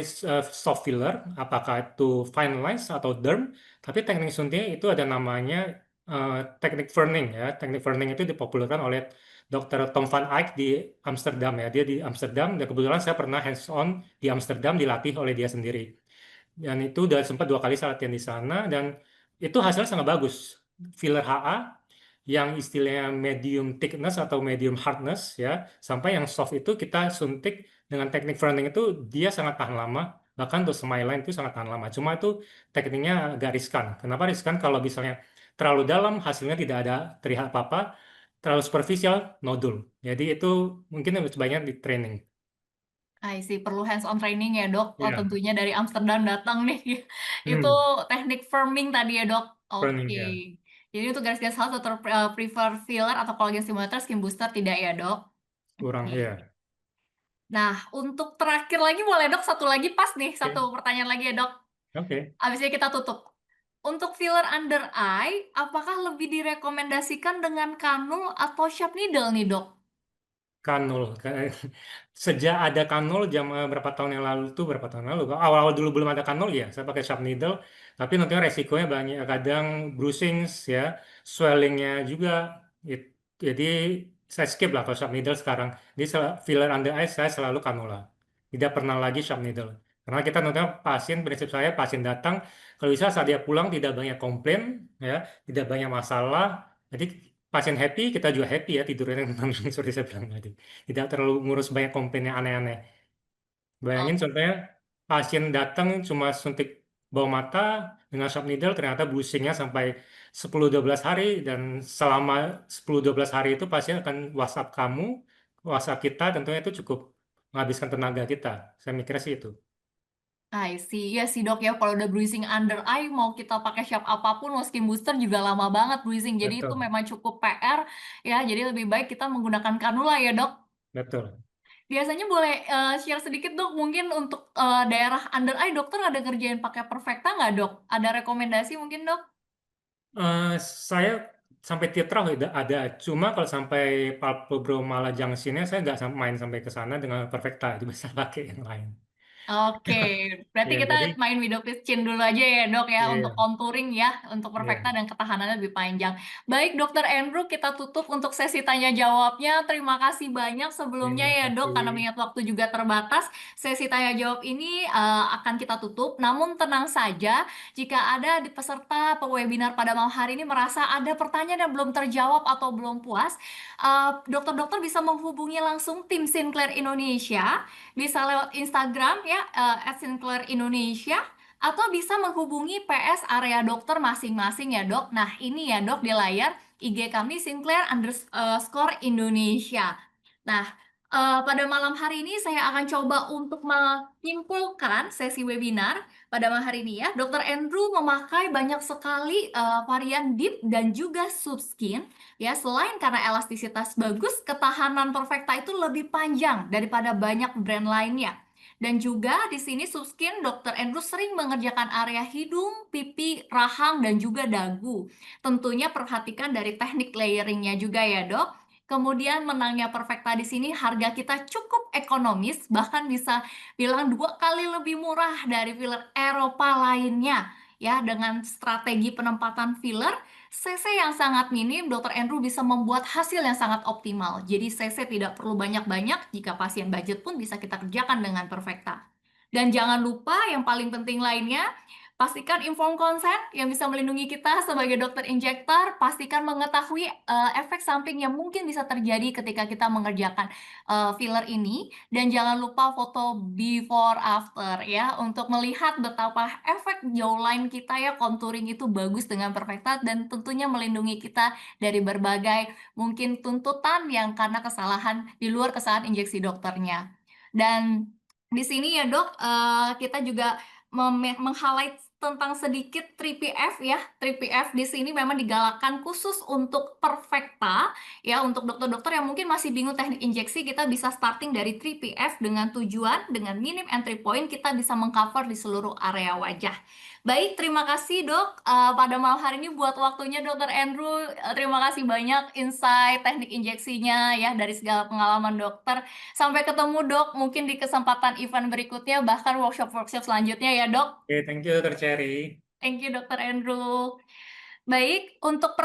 S2: soft filler apakah itu fine lines atau derm tapi teknik suntiknya itu ada namanya eh, teknik Verning ya. Teknik Verning itu dipopulerkan oleh Dr. Tom van Eyck di Amsterdam ya. Dia di Amsterdam dan kebetulan saya pernah hands on di Amsterdam dilatih oleh dia sendiri. Dan itu udah sempat 2 kali saya latihan di sana dan itu hasilnya sangat bagus. Filler HA yang istilahnya medium thickness atau medium hardness ya, sampai yang soft itu kita suntik dengan teknik fronting itu dia sangat tahan lama, bahkan untuk smile itu sangat tahan lama. Cuma itu tekniknya agak riskan. Kenapa riskan? Kalau misalnya terlalu dalam hasilnya tidak ada terlihat apa-apa, terlalu superficial nodul. Jadi itu mungkin lebih banyak di training.
S1: Sih perlu hands-on training ya dok. Oh
S2: Ya,
S1: tentunya dari Amsterdam datang nih. Itu
S2: hmm,
S1: teknik firming tadi ya dok.
S2: training
S1: Oke.
S2: ya.
S1: Jadi untuk garis-garis halus atau prefer filler atau collagen stimulator, skin booster tidak ya dok?
S2: Kurang
S1: Oke.
S2: ya.
S1: Nah untuk terakhir lagi boleh dok satu lagi pas nih satu
S2: Oke.
S1: pertanyaan lagi ya dok.
S2: Oke.
S1: Abis ini kita tutup. Untuk filler under eye, apakah lebih direkomendasikan dengan kanul atau sharp needle nih, Dok?
S2: Kanul. Sejak ada kanul berapa tahun yang lalu tuh berapa tahun lalu awal-awal dulu belum ada kanul ya saya pakai sharp needle tapi nantinya resikonya banyak kadang bruising ya swellingnya juga. Jadi saya skip lah kalau sharp needle sekarang di filler under eye saya selalu kanula tidak pernah lagi sharp needle karena kita nantinya pasien prinsip saya pasien datang kalau bisa saat dia pulang tidak banyak komplain ya tidak banyak masalah jadi pasien happy kita juga happy ya tidurnya tenang seperti saya bilang tadi tidak terlalu ngurus banyak komplain yang aneh-aneh. Bayangin
S1: Oh,
S2: contohnya pasien datang cuma suntik bawah mata dengan sharp needle ternyata bruisingnya sampai 10-12 hari dan selama 10-12 hari itu pasien akan WhatsApp kamu, WhatsApp kita tentunya itu cukup menghabiskan tenaga kita. Saya mikirnya sih itu.
S1: I see. Ya sih, Dok, ya kalau udah bruising under eye mau kita pakai sharp apapun mau skin booster juga lama banget bruising. Jadi itu
S2: Betul,
S1: memang cukup PR ya. Jadi lebih baik kita menggunakan kanula ya, Dok.
S2: betul.
S1: Biasanya boleh share sedikit, Dok, mungkin untuk daerah under eye dokter ada kerjain pakai Perfecta nggak, Dok? Ada rekomendasi mungkin, Dok?
S2: Eh, saya sampai Titra ada, cuma kalau sampai Palpebromala Junction-nya saya nggak main sampai ke sana dengan Perfecta, itu bisa pakai yang lain.
S1: Oke, berarti
S2: Ya,
S1: kita
S2: jadi
S1: main Widow Chin dulu aja ya, Dok, ya, untuk
S2: iya,
S1: contouring ya, untuk perfecta
S2: iya,
S1: dan ketahanannya lebih panjang. Baik, Dokter Andrew, kita tutup untuk sesi tanya jawabnya. Terima kasih banyak sebelumnya
S2: terima
S1: ya, Dok, karena
S2: kasih.
S1: mengingat waktu juga terbatas. Sesi tanya jawab ini akan kita tutup. Namun tenang saja, jika ada di peserta webinar pada malam hari ini merasa ada pertanyaan yang belum terjawab atau belum puas, dokter-dokter bisa menghubungi langsung tim Sinclair Indonesia bisa lewat Instagram ya, @sinclair_indonesia atau bisa menghubungi PS area dokter masing-masing ya, Dok. Nah, ini ya, Dok, di layar IG kami Sinclair_Indonesia. Nah, pada malam hari ini saya akan coba untuk menyimpulkan sesi webinar pada malam hari ini ya. Dokter Andrew memakai banyak sekali varian deep dan juga sub skin. Ya, selain karena elastisitas bagus, ketahanan Perfecta itu lebih panjang daripada banyak brand lainnya. Dan juga di sini Subskin Dr. Andrew sering mengerjakan area hidung, pipi, rahang, dan juga dagu. Tentunya perhatikan dari teknik layeringnya juga ya, Dok. Kemudian menangnya Perfecta di sini harga kita cukup ekonomis, bahkan bisa bilang 2 kali lebih murah dari filler Eropa lainnya. Ya, dengan strategi penempatan filler CC yang sangat minim, Dr. Andrew bisa membuat hasil yang sangat optimal. Jadi CC tidak perlu banyak-banyak, jika pasien budget pun bisa kita kerjakan dengan Perfecta. Dan jangan lupa yang paling penting lainnya, pastikan inform consent yang bisa melindungi kita sebagai dokter injektor, pastikan mengetahui efek samping yang mungkin bisa terjadi ketika kita mengerjakan filler ini, dan jangan lupa foto before after ya untuk melihat betapa efek jawline kita ya contouring itu bagus dengan Perfecta dan tentunya melindungi kita dari berbagai mungkin tuntutan yang karena kesalahan di luar kesalahan injeksi dokternya. Dan di sini ya, Dok, kita juga meng-highlight tentang sedikit 3PF ya. 3PF di sini memang digalakkan khusus untuk Perfecta ya, untuk dokter-dokter yang mungkin masih bingung teknik injeksi, kita bisa starting dari 3PF dengan tujuan dengan minim entry point kita bisa mengcover di seluruh area wajah. Baik, terima kasih, Dok, pada malam hari ini buat waktunya, Dokter Andrew. Terima kasih banyak insight teknik injeksinya ya dari segala pengalaman dokter. Sampai ketemu, Dok, mungkin di kesempatan event berikutnya bahkan workshop-workshop selanjutnya ya, Dok.
S2: Oke, thank you, Dr. Cherry.
S1: Thank you, Dokter Andrew. Baik, untuk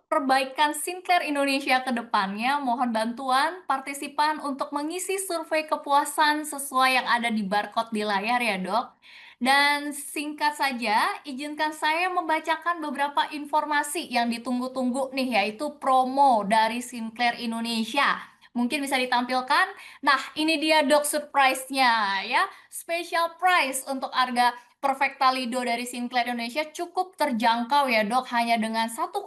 S1: perbaikan Sinclair Indonesia ke depannya, mohon bantuan partisipan untuk mengisi survei kepuasan sesuai yang ada di barcode di layar ya, Dok. Dan singkat saja, izinkan saya membacakan beberapa informasi yang ditunggu-tunggu nih, yaitu promo dari Sinclair Indonesia. Mungkin bisa ditampilkan. Nah, ini dia, Dok, surprise-nya ya. Special price untuk harga Perfecta Lido dari Sinclair Indonesia cukup terjangkau ya, Dok, hanya dengan 1,7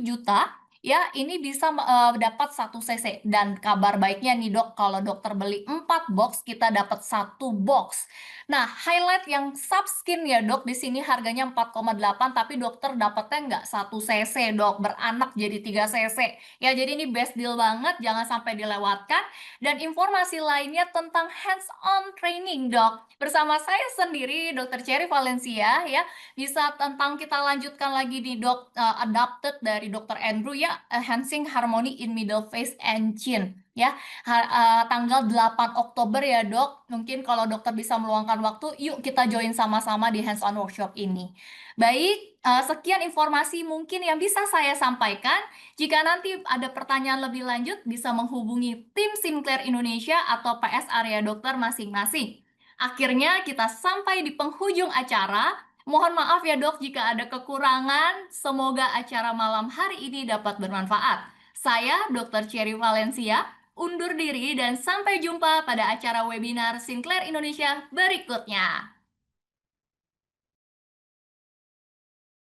S1: juta Ya, ini bisa dapat 1 cc. Dan kabar baiknya nih dok, kalau dokter beli 4 box, kita dapat 1 box. Nah, highlight yang subskin ya dok, di sini harganya 4,8, tapi dokter dapatnya nggak 1 cc dok, beranak jadi 3 cc. Ya, jadi ini best deal banget, jangan sampai dilewatkan. Dan informasi lainnya tentang hands-on training dok. Bersama saya sendiri, Dr. Cherry Valencia ya, bisa tentang kita lanjutkan lagi di adapted dari Dr. Andrew ya, Enhancing Harmony in Middle Face and Chin ya. Tanggal 8 Oktober ya dok, mungkin kalau dokter bisa meluangkan waktu, yuk kita join sama-sama di hands-on workshop ini. Baik, sekian informasi mungkin yang bisa saya sampaikan. Jika nanti ada pertanyaan lebih lanjut, bisa menghubungi tim Sinclair Indonesia atau PS area dokter masing-masing. Akhirnya kita sampai di penghujung acara. Mohon maaf ya dok jika ada kekurangan. Semoga acara malam hari ini dapat bermanfaat. Saya Dr. Cherry Valencia, undur diri dan sampai jumpa pada acara webinar Sinclair Indonesia berikutnya.